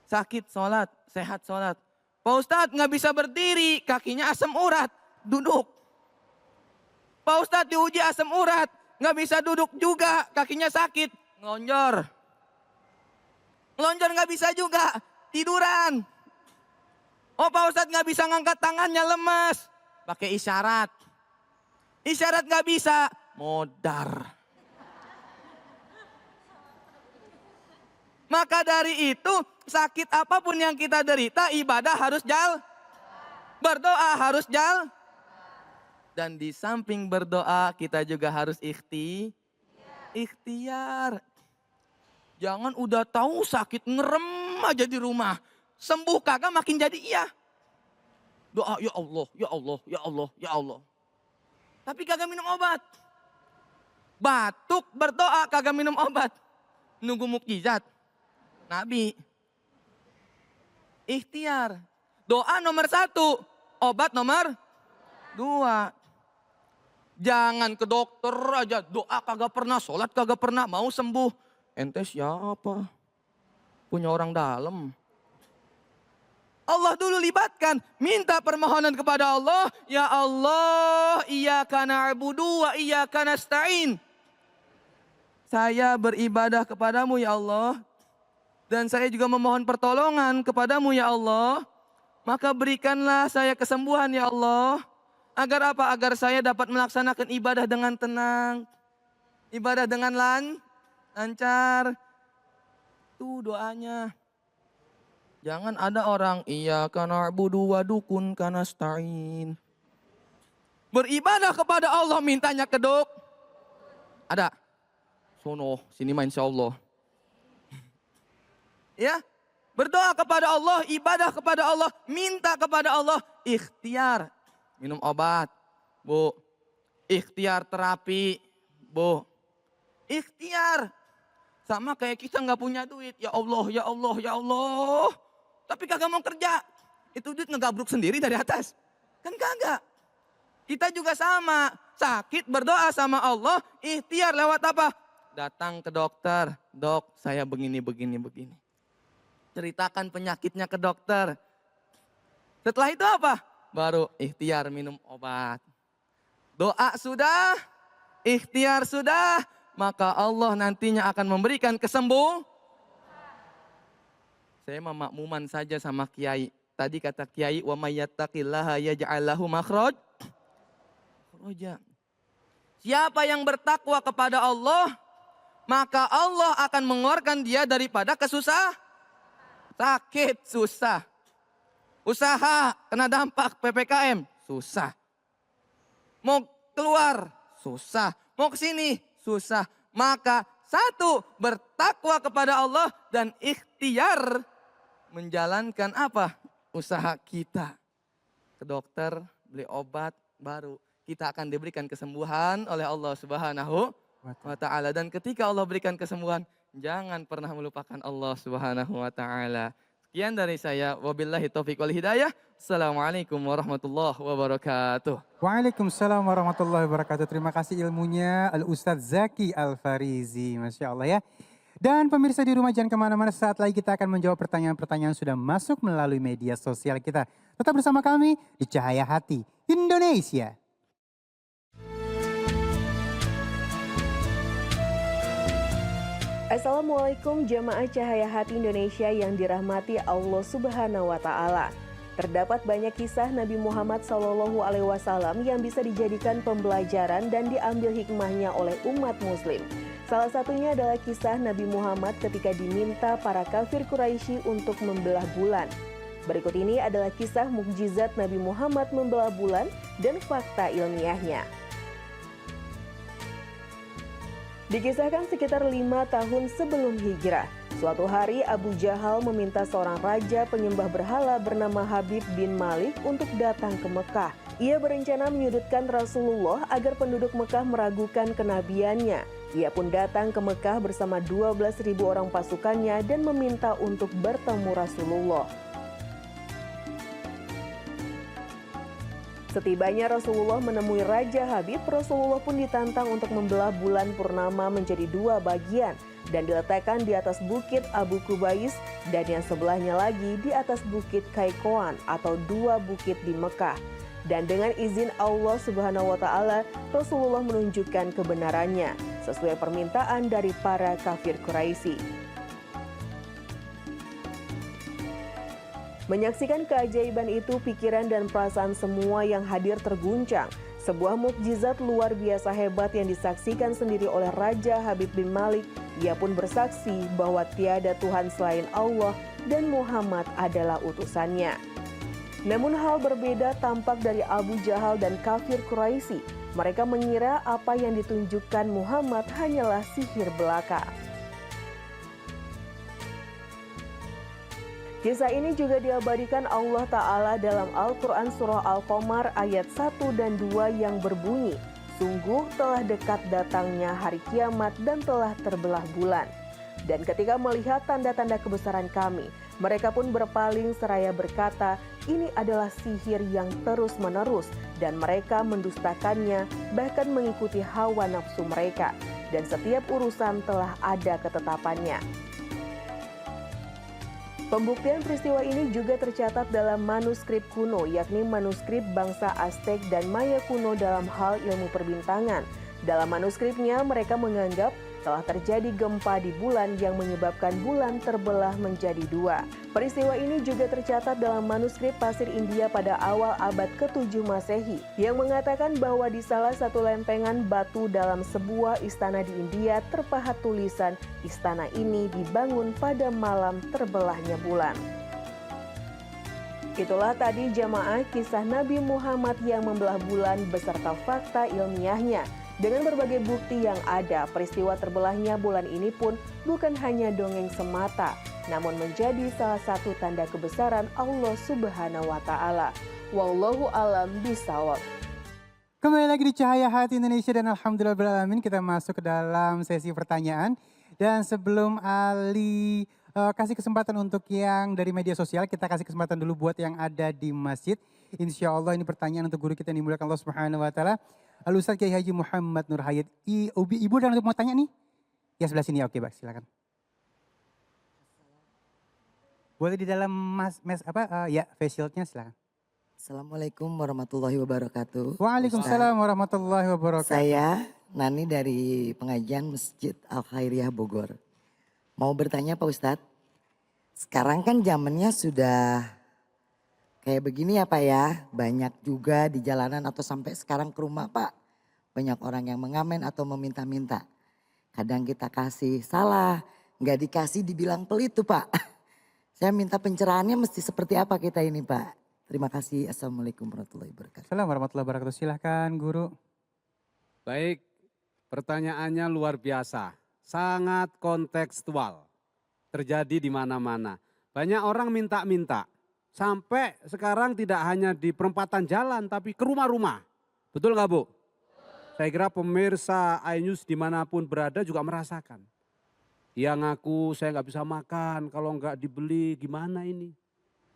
Sakit sholat, sehat sholat. Pak Ustadz nggak bisa berdiri, kakinya asam urat, duduk. Pak Ustadz diuji asam urat, nggak bisa duduk juga, kakinya sakit, ngelonjor. Ngelonjor nggak bisa juga, tiduran. Oh Pak Ustadz nggak bisa ngangkat tangannya, lemas, pakai isyarat. Isyarat nggak bisa, modar. Maka dari itu, sakit apapun yang kita derita, ibadah harus berdoa harus Dan di samping berdoa, kita juga harus ikhtiar. Jangan udah tahu sakit ngerem aja di rumah. Sembuh kagak makin jadi iya. Doa, ya Allah, ya Allah, ya Allah, ya Allah. Tapi kagak minum obat. Batuk berdoa kagak minum obat. Nunggu mukjizat. Nabi. Ikhtiar. Doa nomor 1, obat nomor 2. Jangan ke dokter aja, doa kagak pernah, sholat kagak pernah, mau sembuh. Ente siapa? Punya orang dalam. Allah dulu libatkan, minta permohonan kepada Allah. Ya Allah, iyyaka na'budu wa iyyaka nasta'in. Saya beribadah kepadamu ya Allah. Dan saya juga memohon pertolongan kepadamu ya Allah. Maka berikanlah saya kesembuhan ya Allah. Agar apa? Agar saya dapat melaksanakan ibadah dengan tenang. Ibadah dengan lancar. Itu doanya. Jangan ada orang, iyyaka na'budu wa dukun kanasta'in. Beribadah kepada Allah, mintanya ke ada. Sono, sini main insya Allah. Ya, berdoa kepada Allah, ibadah kepada Allah, minta kepada Allah, ikhtiar. Minum obat, Bu. Ikhtiar terapi, Bu. Ikhtiar. Sama kayak kita nggak punya duit. Ya Allah, ya Allah, ya Allah. Tapi kagak mau kerja. Itu duit ngegabruk sendiri dari atas. Kan kagak. Kita juga sama. Sakit berdoa sama Allah. Ikhtiar lewat apa? Datang ke dokter. Dok, saya begini. Ceritakan penyakitnya ke dokter. Setelah itu apa? Baru ikhtiar minum obat. Doa sudah, ikhtiar sudah, maka Allah nantinya akan memberikan kesembuhan. Saya memakmuman saja sama kiai. Tadi kata kiai, wa may yattaqillaha yaj'al lahu makhraja. Siapa yang bertakwa kepada Allah, maka Allah akan mengeluarkan dia daripada kesusahan. Sakit, susah. Usaha, kena dampak PPKM, susah. Mau keluar, susah. Mau ke sini, susah. Maka Satu, bertakwa kepada Allah dan ikhtiar menjalankan apa? Usaha kita. Ke dokter, beli obat, baru kita akan diberikan kesembuhan oleh Allah Subhanahu wa ta'ala. Dan ketika Allah berikan kesembuhan, jangan pernah melupakan Allah Subhanahu wa ta'ala. Sekian dari saya. Wabillahi taufiq wal hidayah. Assalamualaikum warahmatullahi wabarakatuh.
Waalaikumsalam warahmatullahi wabarakatuh. Terima kasih ilmunya Al-Ustadz Zaki Al-Farizi. Masya Allah ya. Dan pemirsa di rumah jangan kemana-mana, saat lagi kita akan menjawab pertanyaan-pertanyaan yang sudah masuk melalui media sosial kita. Tetap bersama kami di Cahaya Hati Indonesia.
Assalamualaikum jamaah Cahaya Hati Indonesia yang dirahmati Allah Subhanahu wa Ta'ala. Terdapat banyak kisah Nabi Muhammad SAW yang bisa dijadikan pembelajaran dan diambil hikmahnya oleh umat Muslim. Salah satunya adalah kisah Nabi Muhammad ketika diminta para kafir Quraisy untuk membelah bulan. Berikut ini adalah kisah mukjizat Nabi Muhammad membelah bulan dan fakta ilmiahnya. Dikisahkan sekitar 5 tahun sebelum hijrah, suatu hari Abu Jahal meminta seorang raja penyembah berhala bernama Habib bin Malik untuk datang ke Mekah. Ia berencana menyudutkan Rasulullah agar penduduk Mekah meragukan kenabiannya. Ia pun datang ke Mekah bersama 12.000 orang pasukannya dan meminta untuk bertemu Rasulullah. Setibanya Rasulullah menemui Raja Habib, Rasulullah pun ditantang untuk membelah bulan purnama menjadi 2 bagian dan diletakkan di atas bukit Abu Kubais dan yang sebelahnya lagi di atas bukit Kaikoan atau 2 bukit di Mekah. Dan dengan izin Allah Subhanahu wa Ta'ala, Rasulullah menunjukkan kebenarannya sesuai permintaan dari para kafir Quraisy. Menyaksikan keajaiban itu, pikiran dan perasaan semua yang hadir terguncang. Sebuah mukjizat luar biasa hebat yang disaksikan sendiri oleh Raja Habib bin Malik. Ia pun bersaksi bahwa tiada Tuhan selain Allah dan Muhammad adalah utusannya. Namun hal berbeda tampak dari Abu Jahal dan kafir Quraisy. Mereka mengira apa yang ditunjukkan Muhammad hanyalah sihir belaka. Kisah ini juga diabadikan Allah Ta'ala dalam Al-Quran Surah Al-Qamar ayat 1 dan 2 yang berbunyi, "Sungguh telah dekat datangnya hari kiamat dan telah terbelah bulan. Dan ketika melihat tanda-tanda kebesaran kami, mereka pun berpaling seraya berkata, ini adalah sihir yang terus-menerus dan mereka mendustakannya, bahkan mengikuti hawa nafsu mereka. Dan setiap urusan telah ada ketetapannya." Pembuktian peristiwa ini juga tercatat dalam manuskrip kuno, yakni manuskrip bangsa Aztec dan Maya kuno dalam hal ilmu perbintangan. Dalam manuskripnya, mereka menganggap telah terjadi gempa di bulan yang menyebabkan bulan terbelah menjadi 2. Peristiwa ini juga tercatat dalam manuskrip pasir India pada awal abad ke-7 Masehi, yang mengatakan bahwa di salah satu lempengan batu dalam sebuah istana di India terpahat tulisan, "Istana ini dibangun pada malam terbelahnya bulan." Itulah tadi jamaah kisah Nabi Muhammad yang membelah bulan beserta fakta ilmiahnya. Dengan berbagai bukti yang ada, peristiwa terbelahnya bulan ini pun bukan hanya dongeng semata, namun menjadi salah satu tanda kebesaran Allah Subhanahu wa Ta'ala. Wallahu a'lam bishawab.
Kembali lagi di Cahaya Hati Indonesia dan alhamdulillahirrahmanirrahim kita masuk ke dalam sesi pertanyaan. Dan sebelum Ali kasih kesempatan untuk yang dari media sosial, kita kasih kesempatan dulu buat yang ada di masjid. Insya Allah ini pertanyaan untuk guru kita yang dimuliakan Allah Subhanahu wa Ta'ala. Al-Ustadz Kiai Haji Muhammad Nur Hayat. Ibu dan untuk mau tanya nih? Ya sebelah sini ya, oke Bak, silakan. Boleh di dalam face shieldnya silakan.
Assalamualaikum warahmatullahi wabarakatuh.
Waalaikumsalam warahmatullahi wabarakatuh.
Saya Nani dari pengajian Masjid Al-Khairiyah Bogor. Mau bertanya Pak Ustadz, sekarang kan zamannya sudah kayak begini ya Pak ya, banyak juga di jalanan atau sampai sekarang ke rumah Pak, banyak orang yang mengamen atau meminta-minta. Kadang kita kasih salah, nggak dikasih dibilang pelit tuh Pak. Saya minta pencerahannya mesti seperti apa kita ini Pak. Terima kasih. Assalamualaikum warahmatullahi wabarakatuh.
Assalamualaikum warahmatullahi wabarakatuh. Silahkan guru.
Baik, pertanyaannya luar biasa. sangat kontekstual. Terjadi di mana-mana. Banyak orang minta-minta. Sampai sekarang tidak hanya di perempatan jalan tapi ke rumah-rumah. Betul nggak Bu? Saya kira pemirsa iNews dimanapun berada juga merasakan. Dia ngaku saya nggak bisa makan kalau nggak dibeli gimana ini.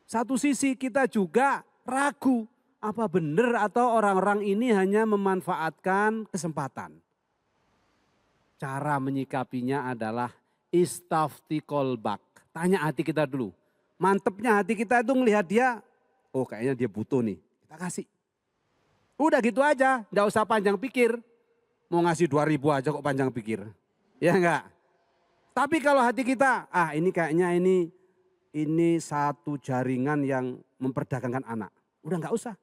Satu sisi kita juga ragu. Apa benar atau orang-orang ini hanya memanfaatkan kesempatan. Cara menyikapinya adalah istafti kolbak. Tanya hati kita dulu. Mantepnya hati kita itu ngelihat dia, oh kayaknya dia butuh nih, kita kasih. Udah gitu aja, enggak usah panjang pikir. Mau ngasih 2.000 aja kok panjang pikir. Ya enggak? Tapi kalau hati kita, ini kayaknya ini satu jaringan yang memperdagangkan anak. Udah enggak usah.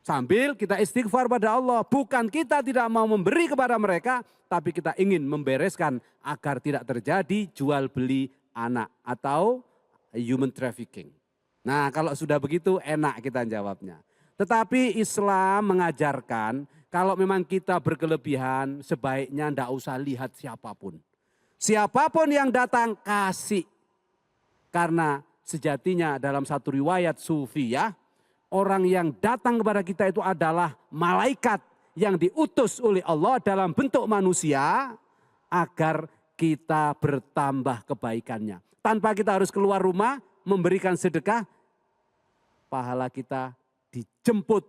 Sambil kita istighfar pada Allah. Bukan kita tidak mau memberi kepada mereka, tapi kita ingin membereskan agar tidak terjadi jual beli anak atau human trafficking. Nah kalau sudah begitu enak kita jawabnya. Tetapi Islam mengajarkan kalau memang kita berkelebihan sebaiknya tidak usah lihat siapapun. Siapapun yang datang kasih. Karena sejatinya dalam satu riwayat sufiyah, orang yang datang kepada kita itu adalah malaikat yang diutus oleh Allah dalam bentuk manusia agar kita bertambah kebaikannya. Tanpa kita harus keluar rumah memberikan sedekah, pahala kita dijemput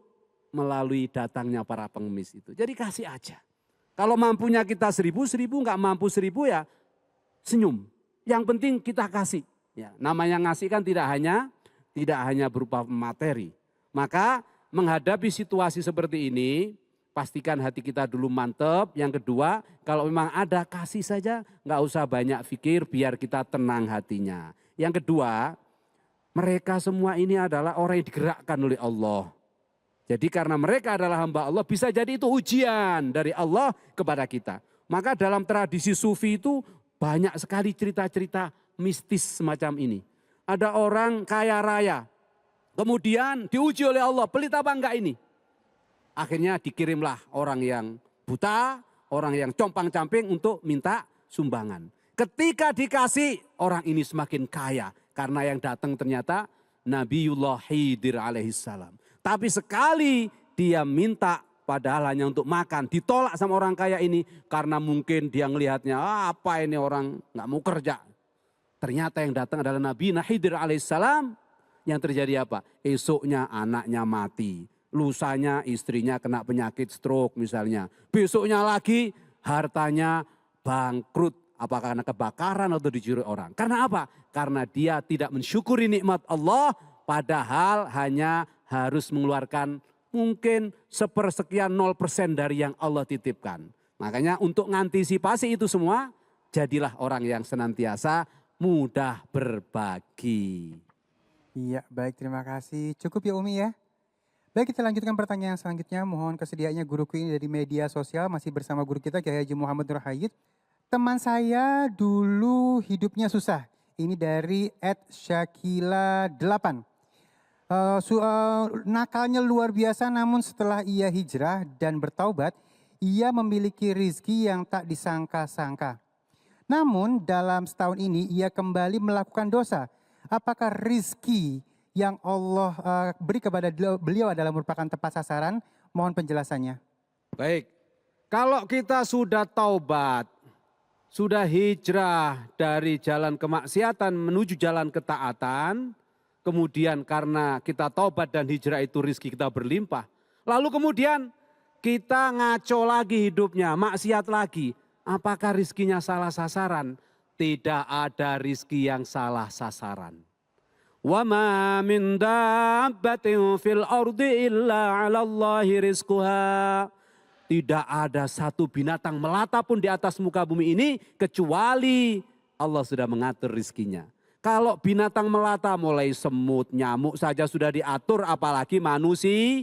melalui datangnya para pengemis itu. Jadi kasih aja. Kalau mampunya kita 1.000, nggak mampu 1.000 ya senyum. Yang penting kita kasih. Ya, namanya ngasih kan tidak hanya berupa materi. Maka menghadapi situasi seperti ini, pastikan hati kita dulu mantep. Yang kedua, kalau memang ada kasih saja, nggak usah banyak pikir biar kita tenang hatinya. Yang kedua, mereka semua ini adalah orang yang digerakkan oleh Allah. Jadi karena mereka adalah hamba Allah, bisa jadi itu ujian dari Allah kepada kita. Maka dalam tradisi sufi itu banyak sekali cerita-cerita mistis semacam ini. Ada orang kaya raya, kemudian diuji oleh Allah, pelit apa enggak ini? Akhirnya dikirimlah orang yang buta, orang yang compang-camping untuk minta sumbangan. Ketika dikasih, orang ini semakin kaya. Karena yang datang ternyata Nabiullah Khidir alaihissalam. Tapi sekali dia minta padahal hanya untuk makan, ditolak sama orang kaya ini. Karena mungkin dia ngelihatnya, apa ini orang nggak mau kerja. Ternyata yang datang adalah Nabi Khidir alaihissalam. Yang terjadi apa? Esoknya anaknya mati. Lusanya istrinya kena penyakit stroke misalnya. Besoknya lagi hartanya bangkrut. Apakah karena kebakaran atau dicuri orang. Karena apa? Karena dia tidak mensyukuri nikmat Allah. Padahal hanya harus mengeluarkan mungkin 1/sekian 0% dari yang Allah titipkan. Makanya untuk mengantisipasi itu semua, jadilah orang yang senantiasa mudah berbagi.
Iya, baik, terima kasih. Cukup ya Umi ya. Baik, kita lanjutkan pertanyaan selanjutnya. Mohon kesediaannya guruku ini dari media sosial, masih bersama guru kita Kiai Haji Muhammad Nur Hayid. Teman saya dulu hidupnya susah. Ini dari @Syakila8. Nakalnya luar biasa, namun setelah ia hijrah dan bertaubat, ia memiliki rizki yang tak disangka-sangka. Namun dalam setahun ini ia kembali melakukan dosa. Apakah rizki yang Allah beri kepada beliau adalah merupakan tepat sasaran? Mohon penjelasannya.
Baik, kalau kita sudah taubat, sudah hijrah dari jalan kemaksiatan menuju jalan ketaatan, kemudian karena kita taubat dan hijrah itu rizki kita berlimpah. Lalu kemudian kita ngaco lagi hidupnya, maksiat lagi. Apakah rizkinya salah sasaran? Tidak ada rizki yang salah sasaran. Wa ma min dabbatin fil ardi illa 'ala Allahi rizquha. Tidak ada satu binatang melata pun di atas muka bumi ini kecuali Allah sudah mengatur rizkinya. Kalau binatang melata mulai semut, nyamuk saja sudah diatur apalagi manusia.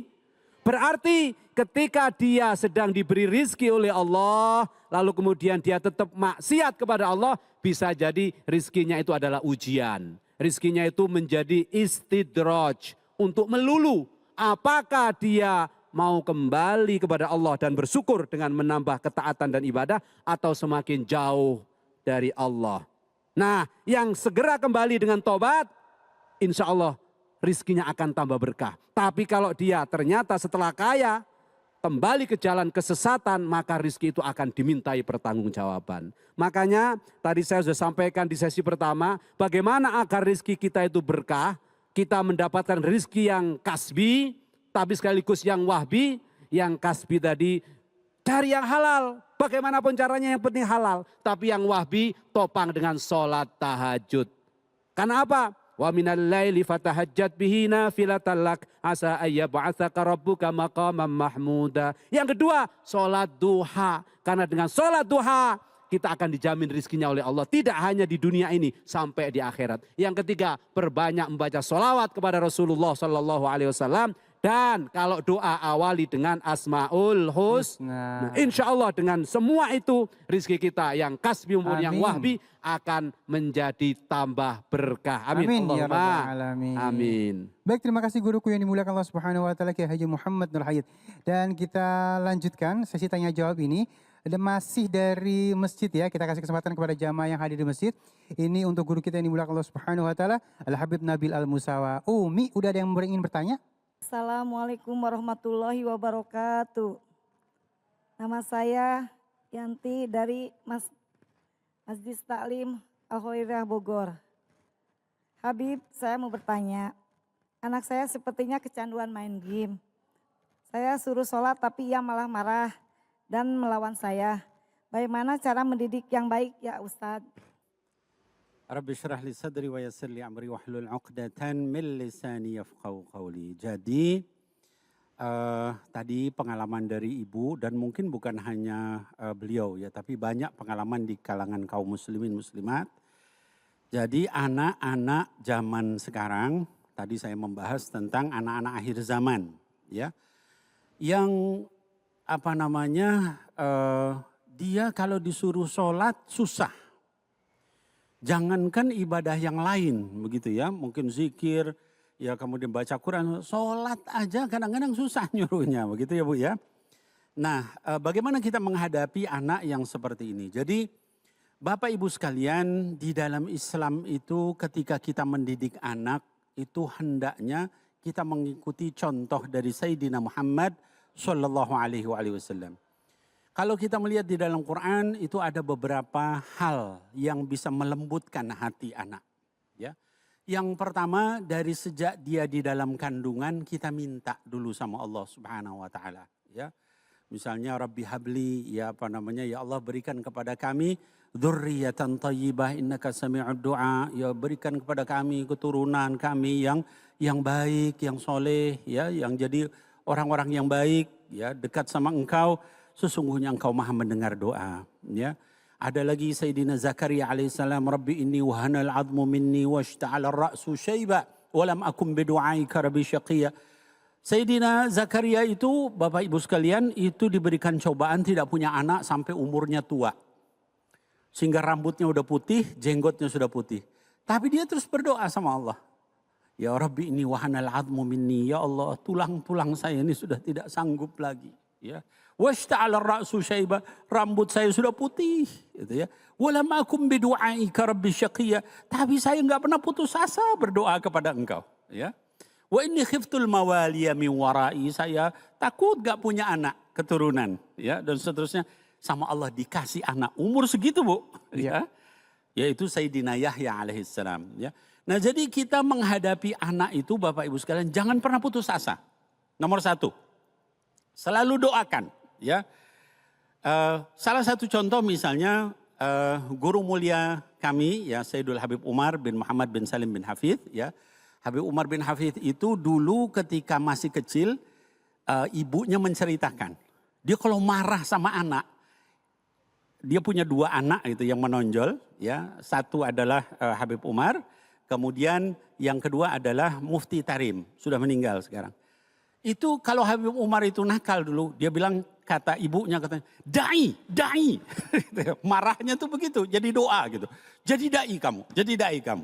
Berarti ketika dia sedang diberi rizki oleh Allah lalu kemudian dia tetap maksiat kepada Allah, bisa jadi rizkinya itu adalah ujian. Rizkinya itu menjadi istidraj untuk melulu apakah dia mau kembali kepada Allah dan bersyukur dengan menambah ketaatan dan ibadah, atau semakin jauh dari Allah. Nah, yang segera kembali dengan tobat, insya Allah rizkinya akan tambah berkah. Tapi kalau dia ternyata setelah kaya, kembali ke jalan kesesatan, maka rizki itu akan dimintai pertanggungjawaban. Makanya tadi saya sudah sampaikan di sesi pertama, bagaimana agar rizki kita itu berkah, kita mendapatkan rizki yang kasbi, tapi sekaligus yang wahbi. Yang kasbi tadi cari yang halal, bagaimanapun caranya yang penting halal. Tapi yang wahbi topang dengan sholat tahajud. Karena apa? Wa minal laili fatahajjat bihi nafilatan lak asa ayyab'atsaka rabbuka maqaman mahmuda. Yang kedua, sholat duha. Karena dengan sholat duha kita akan dijamin rizkinya oleh Allah. Tidak hanya di dunia ini, sampai di akhirat. Yang ketiga, perbanyak membaca sholawat kepada Rasulullah SAW. Dan kalau doa awali dengan Asmaul Husna. Nah, insya Allah dengan semua itu rizki kita yang kasbi maupun yang wahbi akan menjadi tambah berkah. Amin.
Amin ya
Allahumma
rabbal alamin.
amin.
Baik, terima kasih guruku yang dimuliakan Allah Subhanahu wa taala, Kiai Haji Muhammad Nur Hayat. Dan kita lanjutkan sesi tanya jawab ini. Ada masih dari masjid ya, kita kasih kesempatan kepada jamaah yang hadir di masjid. Ini untuk guru kita yang dimuliakan Allah Subhanahu wa taala, Al Habib Nabil Al Musawa. Umi, udah ada yang ingin bertanya?
Assalamualaikum warahmatullahi wabarakatuh. Nama saya Yanti dari Masjid Taklim Al-Khairiyah Bogor. Habib, saya mau bertanya. Anak saya sepertinya kecanduan main game. Saya suruh sholat tapi ia malah marah dan melawan saya. Bagaimana cara mendidik yang baik ya Ustadz?
Rabbi syrah li sadri wa yassir li amri wahlul 'uqdatan min lisani yafqahu qawli. Jadi tadi pengalaman dari ibu, dan mungkin bukan hanya beliau ya, tapi banyak pengalaman di kalangan kaum muslimin muslimat. Jadi anak-anak zaman sekarang, tadi saya membahas tentang anak-anak akhir zaman ya. Yang apa namanya, dia kalau disuruh sholat susah. Jangankan ibadah yang lain begitu ya, mungkin zikir, ya kemudian baca Quran, sholat aja kadang-kadang susah nyuruhnya begitu ya Bu ya. Nah bagaimana kita menghadapi anak yang seperti ini? Jadi Bapak Ibu sekalian, di dalam Islam itu ketika kita mendidik anak itu hendaknya kita mengikuti contoh dari Sayyidina Muhammad Sallallahu Alaihi Wasallam. Kalau kita melihat di dalam Quran itu ada beberapa hal yang bisa melembutkan hati anak. Ya, yang pertama dari sejak dia di dalam kandungan kita minta dulu sama Allah Subhanahu Wa Taala. Ya, misalnya Rabbi habli, ya apa namanya, ya Allah berikan kepada kami dzurriyyatan thayyibah innaka sami'ud du'a. Ya berikan kepada kami keturunan kami yang baik, yang soleh, ya yang jadi orang-orang yang baik, ya dekat sama Engkau. Sesungguhnya Engkau maha mendengar doa. Ya. Ada lagi Sayyidina Zakaria alaihissalam, Rabbi inni wahanal admu minni washta'ala ra'su syaiba walam akum bidu'aika rabbi syaqiyya. Sayyidina Zakaria itu Bapak Ibu sekalian itu diberikan cobaan tidak punya anak sampai umurnya tua. Sehingga rambutnya udah putih, jenggotnya sudah putih. Tapi dia terus berdoa sama Allah. Ya Rabbi inni wahanal admu minni, ya Allah tulang-tulang saya ini sudah tidak sanggup lagi. Ya. Washta'ala ra'su syaiba, rambut saya sudah putih, gitu ya. Walam akum bidu'aika rabbi syaqiyya, tapi saya enggak pernah putus asa berdoa kepada Engkau, ya. Wa inni khiftul mawaliya min wara'i, saya takut enggak punya anak keturunan, ya, dan seterusnya. Sama Allah dikasih anak umur segitu, Bu, ya. Yaitu Sayyidina Yahya alaihissalam, ya. Nah, jadi kita menghadapi anak itu Bapak Ibu sekalian jangan pernah putus asa. Nomor satu, selalu doakan. Ya, salah satu contoh misalnya guru mulia kami ya Sayyidul Habib Umar bin Muhammad bin Salim bin Hafidh ya. Habib Umar bin Hafidh itu dulu ketika masih kecil ibunya menceritakan dia kalau marah sama anak, dia punya dua anak itu yang menonjol ya. Satu adalah Habib Umar, kemudian yang kedua adalah Mufti Tarim, sudah meninggal sekarang. Itu kalau Habib Umar itu nakal dulu, dia bilang, kata ibunya katanya, dai. Marahnya tuh begitu, jadi doa gitu. Jadi dai kamu.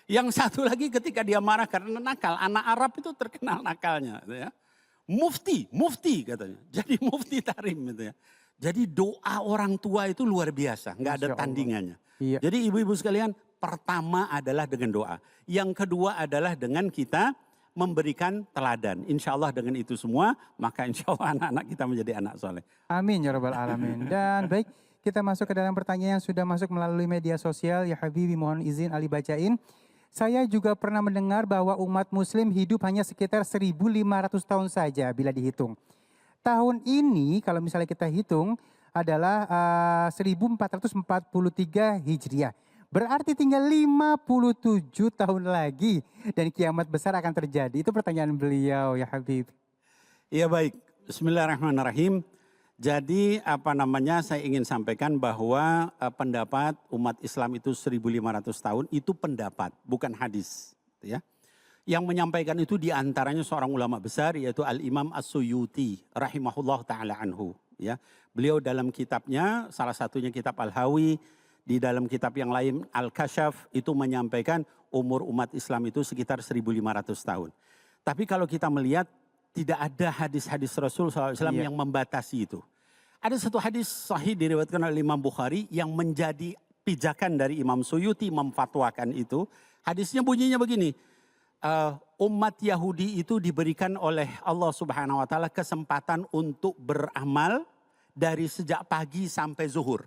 Yang satu lagi ketika dia marah karena nakal, anak Arab itu terkenal nakalnya. Gitu ya. Mufti katanya. Jadi mufti Tarim gitu ya. Jadi doa orang tua itu luar biasa, nggak ada
Masya Allah.
tandingannya.
Iya.
Jadi ibu-ibu sekalian, pertama adalah dengan doa. Yang kedua adalah dengan kita memberikan teladan. Insya Allah dengan itu semua, maka insya Allah anak-anak kita menjadi anak soleh.
Amin ya Rabbal Alamin. Dan baik, kita masuk ke dalam pertanyaan yang sudah masuk melalui media sosial. Ya Habibi, mohon izin Ali bacain. Saya juga pernah mendengar bahwa umat muslim hidup hanya sekitar 1.500 tahun saja bila dihitung. Tahun ini kalau misalnya kita hitung adalah 1443 Hijriah. Berarti tinggal 57 tahun lagi dan kiamat besar akan terjadi. Itu pertanyaan beliau ya Habib.
Iya baik, bismillahirrahmanirrahim. Jadi saya ingin sampaikan bahwa pendapat umat Islam itu 1.500 tahun itu pendapat, bukan hadis. Ya. Yang menyampaikan itu diantaranya seorang ulama besar yaitu Al-Imam As-Suyuti rahimahullah ta'ala anhu. Ya. Beliau dalam kitabnya, salah satunya kitab Al-Hawi, di dalam kitab yang lain Al-Kashaf itu menyampaikan umur umat Islam itu sekitar 1.500 tahun. Tapi kalau kita melihat tidak ada hadis-hadis Rasul SAW yang membatasi itu. Ada satu hadis sahih diriwayatkan oleh Imam Bukhari yang menjadi pijakan dari Imam Suyuti memfatwakan itu. Hadisnya bunyinya begini. Umat Yahudi itu diberikan oleh Allah Subhanahu wa taala kesempatan untuk beramal dari sejak pagi sampai zuhur.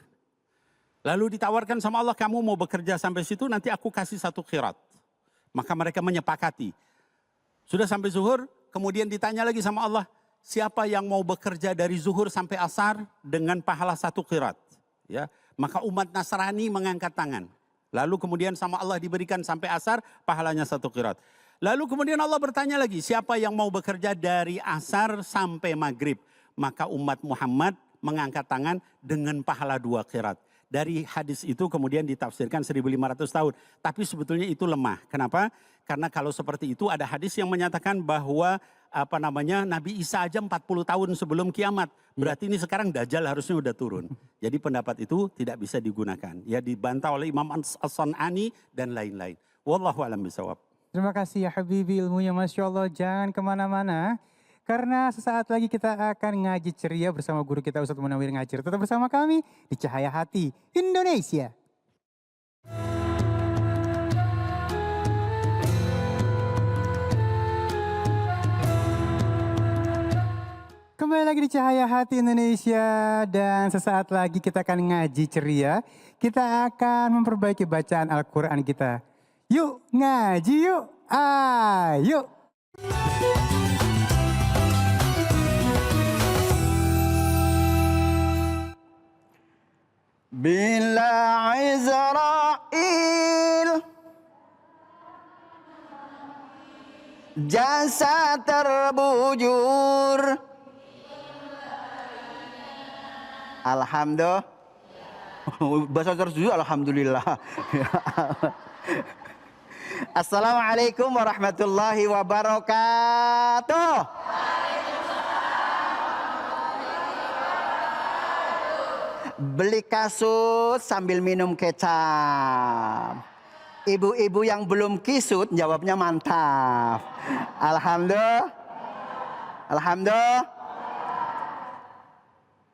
Lalu ditawarkan sama Allah, kamu mau bekerja sampai situ nanti aku kasih 1 qirat. Maka mereka menyepakati. Sudah sampai zuhur, kemudian ditanya lagi sama Allah, siapa yang mau bekerja dari zuhur sampai asar dengan pahala 1 qirat? Ya, maka umat Nasrani mengangkat tangan. Lalu kemudian sama Allah diberikan sampai asar, pahalanya 1 qirat. Lalu kemudian Allah bertanya lagi, siapa yang mau bekerja dari asar sampai maghrib? Maka umat Muhammad mengangkat tangan dengan pahala 2 qirat. Dari hadis itu kemudian ditafsirkan 1.500 tahun. Tapi sebetulnya itu lemah. Kenapa? Karena kalau seperti itu ada hadis yang menyatakan bahwa Nabi Isa aja 40 tahun sebelum kiamat. Berarti ini sekarang Dajjal harusnya udah turun. Jadi pendapat itu tidak bisa digunakan. Ya dibantah oleh Imam As-San'ani dan lain-lain. Wallahu a'lam bishawab.
Terima kasih ya Habibi, ilmunya Masya Allah. Jangan kemana-mana. Karena sesaat lagi kita akan ngaji ceria bersama guru kita Ustadz Munawir Ngajir. Tetap bersama kami di Cahaya Hati Indonesia. Kembali lagi di Cahaya Hati Indonesia dan sesaat lagi kita akan ngaji ceria. Kita akan memperbaiki bacaan Al-Quran kita. Yuk ngaji yuk, ayo.
Bila Israel jasa terbujur. Alhamdulillah. Bahasa tersujud alhamdulillah. Assalamualaikum warahmatullahi wabarakatuh. Beli kasus sambil minum kecap. Ibu-ibu yang belum kisut jawabnya mantap. Alhamdulillah. Alhamdulillah.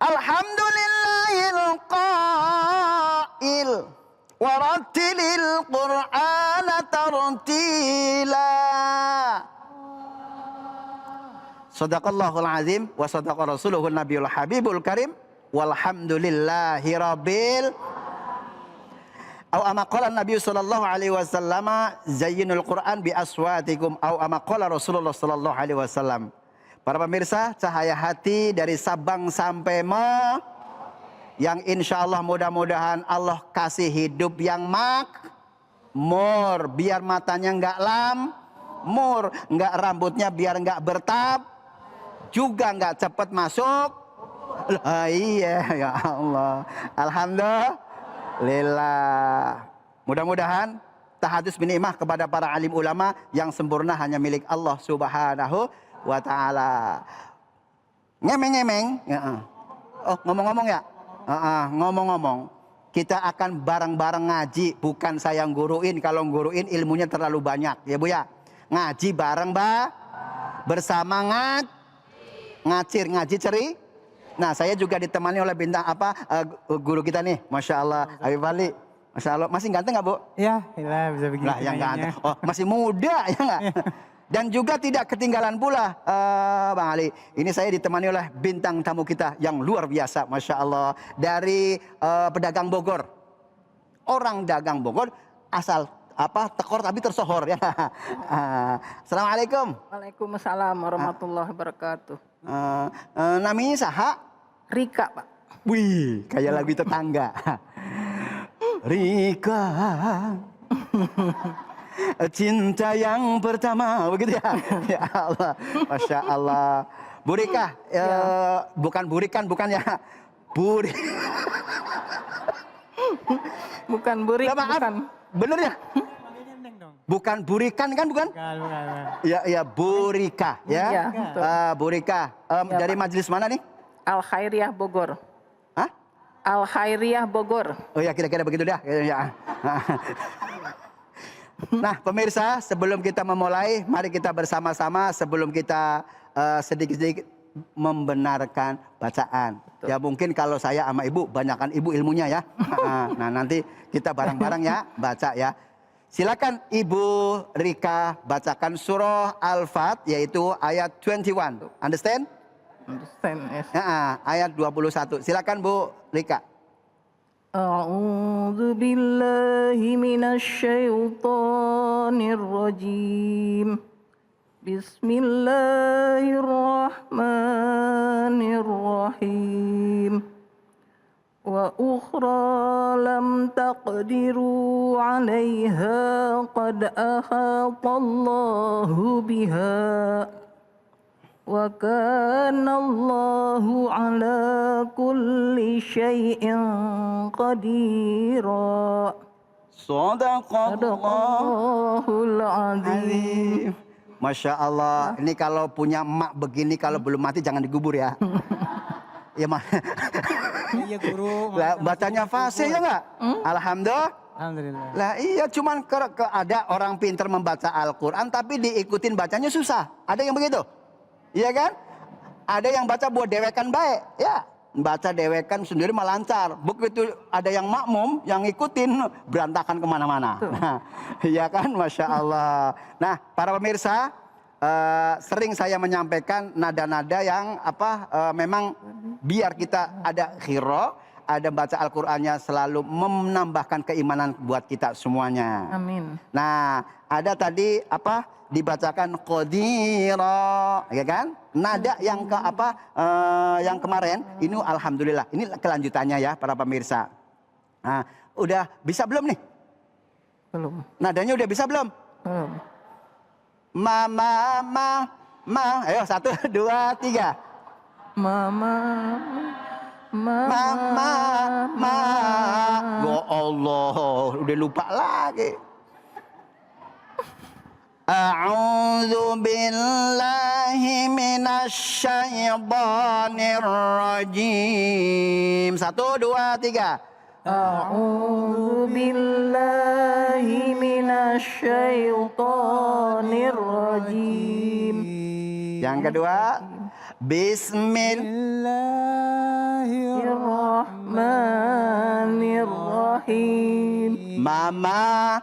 Alhamdulillahil qail warattilil qur'ana tartila. Sadaqallahul azim wa sadaqa rasuluhun nabiyul habibul karim. Walhamdulillahi rabbil. Au amaqala Nabi sallallahu alaihi wasallam zayyinul Qur'an bi aswatikum au amaqala Rasulullah sallallahu alaihi wasallam. Para pemirsa Cahaya Hati dari Sabang sampai yang insya Allah mudah-mudahan Allah kasih hidup yang makmur, biar matanya enggak lamur, enggak rambutnya biar enggak bertap, juga enggak cepat masuk. Iya ya Allah. Alhamdulillah. Mudah-mudahan tahadus binikmah kepada para alim ulama yang sempurna hanya milik Allah Subhanahu wa ta'ala. Ngemeng-ngemeng. Oh ngomong-ngomong ya. Ngomong-ngomong. Kita akan bareng-bareng ngaji. Bukan saya yang guruin. Kalau guruin ilmunya terlalu banyak. Ya Bu ya. Ngaji bareng bersama ngaji ceri. Nah, saya juga ditemani oleh bintang guru kita nih, Masya Allah, Habib Ali. Masya Allah, masih ganteng nggak Bu?
Ya, bisa begini.
Lah yang ganteng, oh masih muda ya nggak? Dan juga tidak ketinggalan pula Bang Ali. Ini saya ditemani oleh bintang tamu kita yang luar biasa, Masya Allah. Dari pedagang Bogor. Orang dagang Bogor asal tekor tapi tersohor ya. Assalamualaikum.
Waalaikumsalam warahmatullahi wabarakatuh.
Namanya saha?
Rika, Pak.
Wih, kayak lagu tetangga. Rika, cinta yang pertama, begitu ya? Ya Allah, Masya Allah. Bu Rika, bukan Burikan, bukan ya?
Bukan Burik, bukan.
Bener ya? Bukan Burikan kan, bukan?
Bukan.
Ya, Burika ya.
Iya, betul.
Burika, dari
Pak.
majelis mana nih?
Al Khairiyah Bogor.
Hah?
Al Khairiyah Bogor.
Oh ya, kira-kira begitu dah. Ya. Nah, pemirsa, sebelum kita memulai, mari kita bersama-sama sebelum kita sedikit-sedikit membenarkan bacaan.
Betul.
Ya mungkin kalau saya sama ibu, banyakkan ibu ilmunya ya. Nah, nanti kita bareng-bareng ya baca ya. Silakan Ibu Rika bacakan surah Al-Fat yaitu ayat 21. Understand?
Understand, yes.
Ayat 21. Silakan Bu Rika.
A'udzu billahi minasyaitonir rajim. Bismillahirrahmanirrahim. Wa ukhra lam taqdiru 'alaiha qad ahatallahu biha. Wa kana Allahu 'ala kulli syai'in qadira. Shadaqallahul azim.
Masya Allah, ini kalau punya emak begini kalau belum mati jangan digubur ya. Ya mah.
Iya guru.
Lah bacanya fasih ya nggak? Alhamdulillah.
Alhamdulillah.
Lah iya cuman ada orang pintar membaca Al-Quran tapi diikutin bacanya susah. Ada yang begitu? Iya kan? Ada yang baca buat dewekan baik. Ya, baca dewekan sendiri malah lancar. Begitu ada yang makmum, yang ngikutin berantakan kemana-mana. Nah, iya kan? Masya Allah. Nah, para pemirsa, sering saya menyampaikan nada-nada yang memang biar kita ada khiro, ada baca Al-Qur'annya selalu menambahkan keimanan buat kita semuanya.
Amin.
Nah, ada tadi dibacakan qadira, ya kan? Nada yang yang kemarin ini alhamdulillah. Ini kelanjutannya ya para pemirsa. Nah, udah bisa belum nih?
Belum.
Nadanya udah bisa belum?
Belum.
Ma. Ayo 1, 2, 3.
Mama.
Ya Allah, udah lupa lagi. A'udzu billahi minasyaitonir rajim. 1, 2, 3.
A'udzu billahi minasyaitonir rajim.
Yang kedua,
Bismillahirrahmanirrahim.
Mama.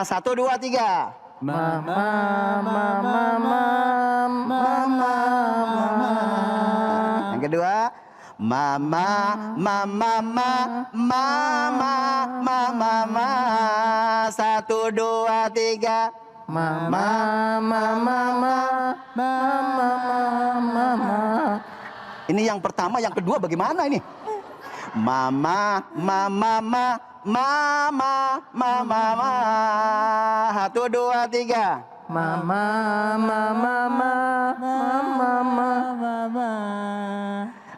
1, 2, 3.
Mama.
Yang kedua, mama. 1, 2, 3.
Mama.
Ini yang pertama, yang kedua bagaimana ini? Mama. 1, 2, 3.
Mama.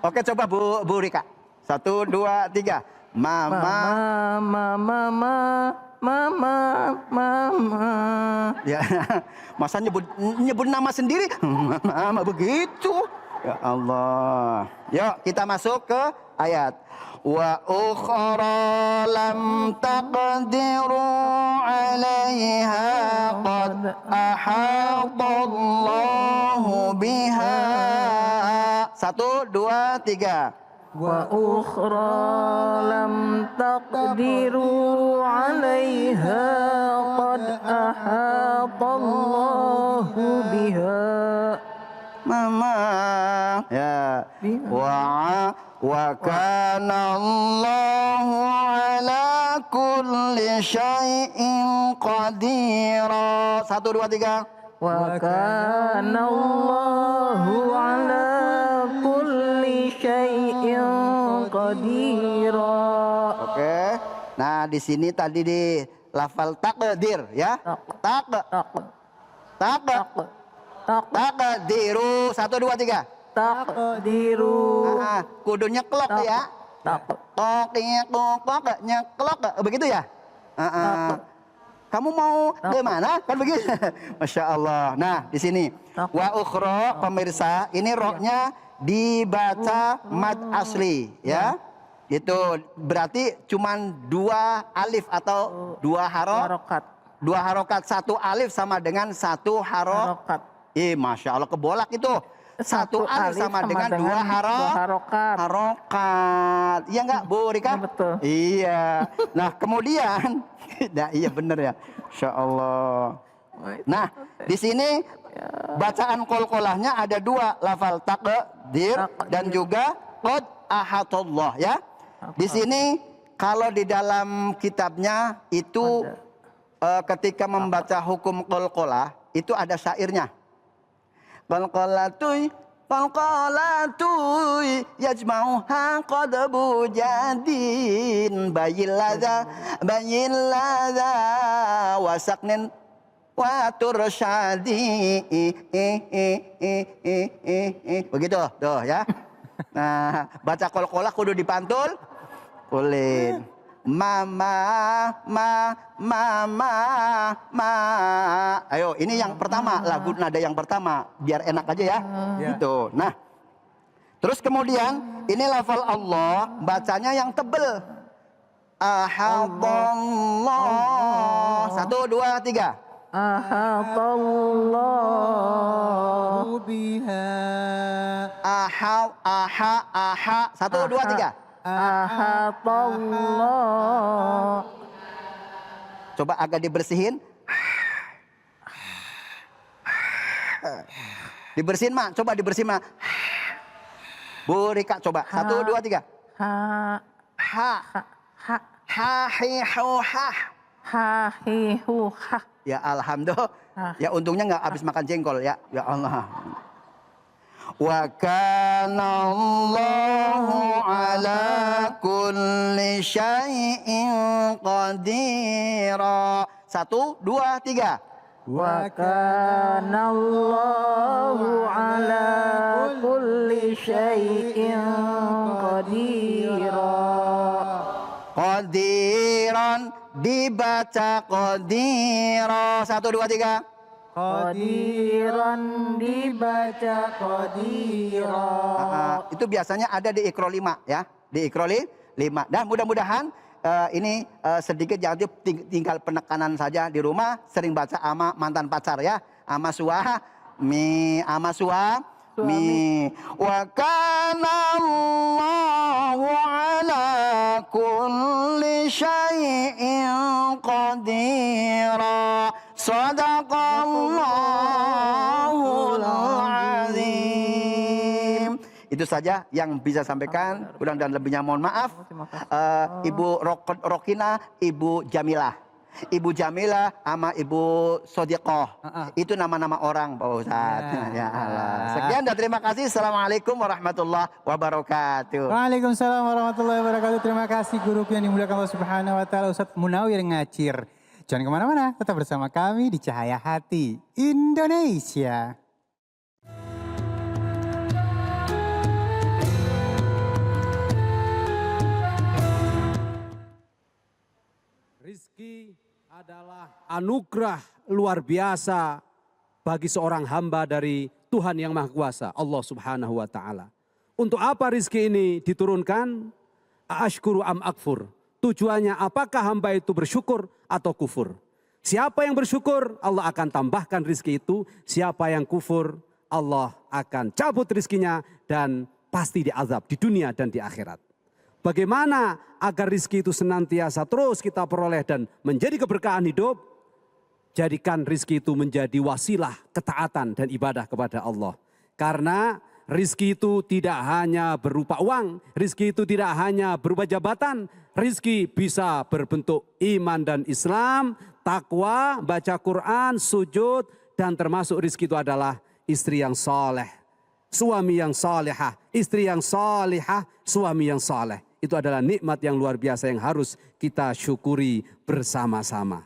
Oke, coba Bu Rika. 1, 2, 3. Mama. Ya, masa nyebut nama sendiri? Mama begitu. Ya Allah. Yuk kita masuk ke ayat. Wa ukhra lam taqdiru 'alaiha qad ahatallahu biha. 1, 2, 3.
Wa ukhra lam taqdiru 'alaiha qad ahatallahu biha.
Mama ya. Wa kana Allahu ala kulli syai'in qadira. 1, 2, 3.
Wa kana Allahu ala kulli syai'in qadira.
Oke. Nah, di sini tadi di lafal takdir ya. Takdiru. 1, 2, 3.
Taqdiru.
Kudu nyeklok ya. Nyeklok. Begitu ya? Kamu mau gimana? Kan begitu. Masya Allah. Nah, di sini wa ukhra, pemirsa, ini roknya dibaca mad asli ya. Itu berarti cuman 2 alif atau 2
Harokat.
2 harokat. 1 alif sama dengan 1 harokat. Masya Allah, kebolak itu. 1 alif sama dengan 2
harokat.
Harokat. Iya enggak Bu Rika?
Ya, betul.
Iya. Nah kemudian, nah iya bener ya. Insya Allah. Nah di sini bacaan qalqalahnya ada 2, lafal takdir dan juga qad ahatallah ya. Di sini kalau di dalam kitabnya itu ketika membaca hukum qalqalah itu ada syairnya. Qalqalatuy yajma'uha qadbu jadin bayin ladha wasaknin wa tursyadi. Begitu tuh ya. Nah, baca qalqalah kudu dipantul ulin. Mama. Ayo, ini yang pertama, lagu nada yang pertama, biar enak aja ya. Gitu. Nah, terus kemudian ini lafal Allah, bacanya yang tebel. Ahadallah. 1, 2, 3.
Ahatallahu biha.
Aha. 1, 2, 3.
Ahatallah.
Coba agak dibersihin. Dibersihin mak, coba dibersihin mak. Bu Rika coba. 1, 2, 3.
Ha
hi hu ha.
hi hu ha.
Ya alhamdulillah. Ya untungnya nggak habis makan jengkol ya. Ya Allah. Wa kana Allahu ala kulli syai'in qadira. 1, 2, 3.
Wa kana Allahu ala kulli syai'in qadira.
Qadiran dibaca qadira. 1, 2, 3.
Qadiran dibaca qadira.
Itu biasanya ada di Iqra 5 ya, di Iqra 5. Dan mudah-mudahan ini sedikit jangan tinggal penekanan saja di rumah, sering baca ama mantan pacar ya, ama suami. Wa kana Allahu ala kulli syai'in qadira. Sadaqallahul azim. Itu saja yang bisa sampaikan. Kurang dan lebihnya mohon maaf. Ibu Rokina, Ibu Jamilah. Ibu Jamilah sama Ibu Sodiqoh. Itu nama-nama orang Pak Ustadz. Ya Allah. Sekian dan terima kasih. Assalamualaikum warahmatullahi wabarakatuh.
Waalaikumsalam warahmatullahi wabarakatuh. Terima kasih guru yang dimuliakan Allah Subhanahu wa taala, Ustadz Munawir Ngacir. Jangan kemana-mana, tetap bersama kami di Cahaya Hati Indonesia.
Rizki adalah anugerah luar biasa bagi seorang hamba dari Tuhan yang Maha Kuasa, Allah Subhanahu wa taala. Untuk apa rizki ini diturunkan? Ashkuru am akfur. Tujuannya apakah hamba itu bersyukur atau kufur? Siapa yang bersyukur, Allah akan tambahkan rizki itu. Siapa yang kufur, Allah akan cabut rizkinya dan pasti diazab di dunia dan di akhirat. Bagaimana agar rizki itu senantiasa terus kita peroleh dan menjadi keberkahan hidup? Jadikan rizki itu menjadi wasilah ketaatan dan ibadah kepada Allah. Karena rizki itu tidak hanya berupa uang, rizki itu tidak hanya berupa jabatan, rizki bisa berbentuk iman dan Islam, takwa, baca Quran, sujud, dan termasuk rizki itu adalah istri yang soleh, suami yang solehah, istri yang solehah, suami yang soleh. Itu adalah nikmat yang luar biasa yang harus kita syukuri bersama-sama.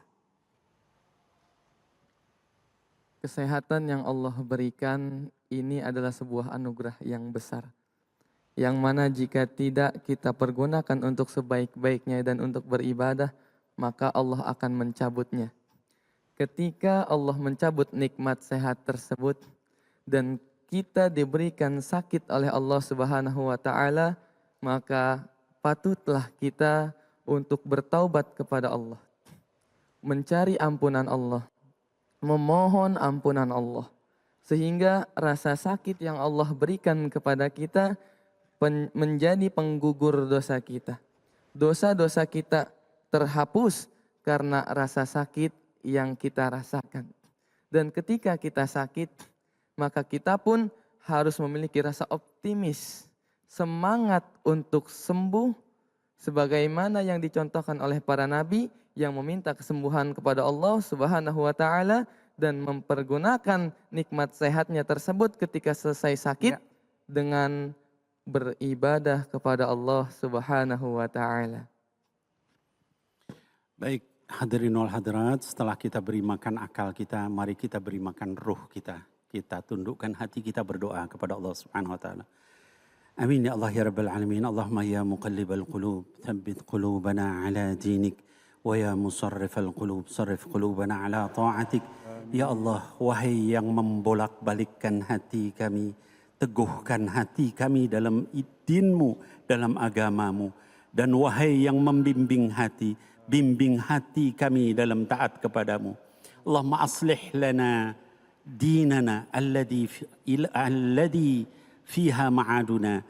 Kesehatan yang Allah berikan ini adalah sebuah anugerah yang besar. Yang mana jika tidak kita pergunakan untuk sebaik-baiknya dan untuk beribadah, maka Allah akan mencabutnya. Ketika Allah mencabut nikmat sehat tersebut dan kita diberikan sakit oleh Allah Subhanahu wa taala, maka patutlah kita untuk bertaubat kepada Allah, mencari ampunan Allah, memohon ampunan Allah, sehingga rasa sakit yang Allah berikan kepada kita menjadi penggugur dosa kita. Dosa-dosa kita terhapus karena rasa sakit yang kita rasakan. Dan ketika kita sakit, maka kita pun harus memiliki rasa optimis, semangat untuk sembuh, sebagaimana yang dicontohkan oleh para nabi yang meminta kesembuhan kepada Allah Subhanahu wa taala dan mempergunakan nikmat sehatnya tersebut ketika selesai sakit dengan beribadah kepada Allah Subhanahu wa taala.
Baik, hadirin wal hadirat, setelah kita beri makan akal kita, mari kita beri makan ruh kita. Kita tundukkan hati kita berdoa kepada Allah Subhanahu wa taala. Amin ya Allah ya Rabbal Alamin. Allahumma ya muqallibal qulub, thabbit qulubana ala dinik. Wa ya musarrifal qulub, sarrif qulubana ala ta'atik. Ya Allah, wahai yang membolak-balikkan hati kami, teguhkan hati kami dalam dinmu, dalam agamamu. Dan wahai yang membimbing hati, bimbing hati kami dalam taat kepadamu. Allahumma aslih lana dinana alladhi fiha ma'aduna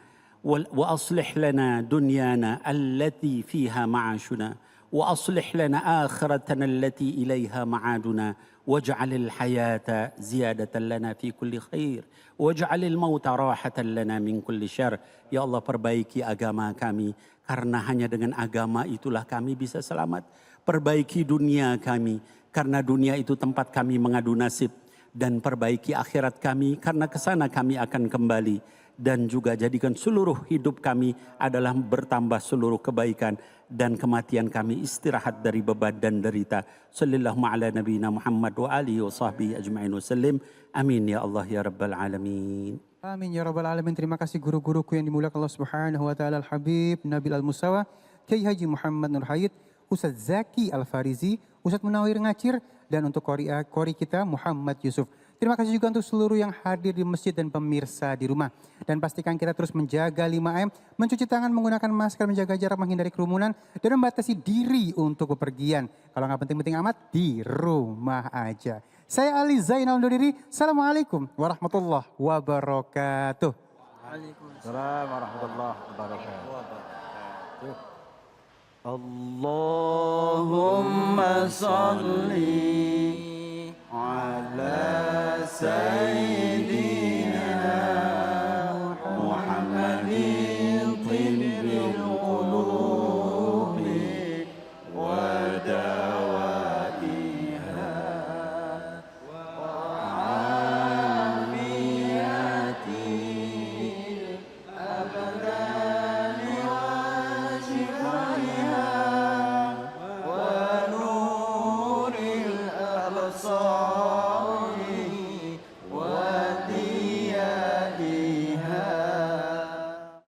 wa aslih lana dunyana allati fiha ma'ashuna wa aslih lana akhiratana allati ilaiha ma'aduna waj'alil hayata ziyadatan lana fi kulli khair waj'alil mauta rahatan lana min kulli syarr. Ya Allah, perbaiki agama kami, karena hanya dengan agama itulah kami bisa selamat. Perbaiki dunia kami, karena dunia itu tempat kami mengadu nasib. Dan perbaiki akhirat kami, karena ke sana kami akan kembali. Dan juga jadikan seluruh hidup kami adalah bertambah seluruh kebaikan. Dan kematian kami istirahat dari beban dan derita. Sallallahu ala nabiyina Muhammad wa alihi wa sahbihi ajma'in wa sallim. Amin ya Allah ya Rabbal Alamin.
Amin ya Rabbal Alamin. Terima kasih guru-guruku yang dimuliakan Allah Subhanahu wa taala, Al-Habib Nabil Al-Musawa, Kiai Haji Muhammad Nur Hayat, Ustadz Zaki Al-Farizi, Ustadz Munawir Ngacir, dan untuk kori kita Muhammad Yusuf. Terima kasih juga untuk seluruh yang hadir di masjid dan pemirsa di rumah. Dan pastikan kita terus menjaga 5M, mencuci tangan, menggunakan masker, menjaga jarak, menghindari kerumunan, dan membatasi diri untuk bepergian. Kalau nggak penting-penting amat, di rumah aja. Saya Ali Zainal undur diri. Assalamualaikum warahmatullahi wabarakatuh.
Waalaikumsalam warahmatullahi wabarakatuh. Allahumma salli ala sayyidina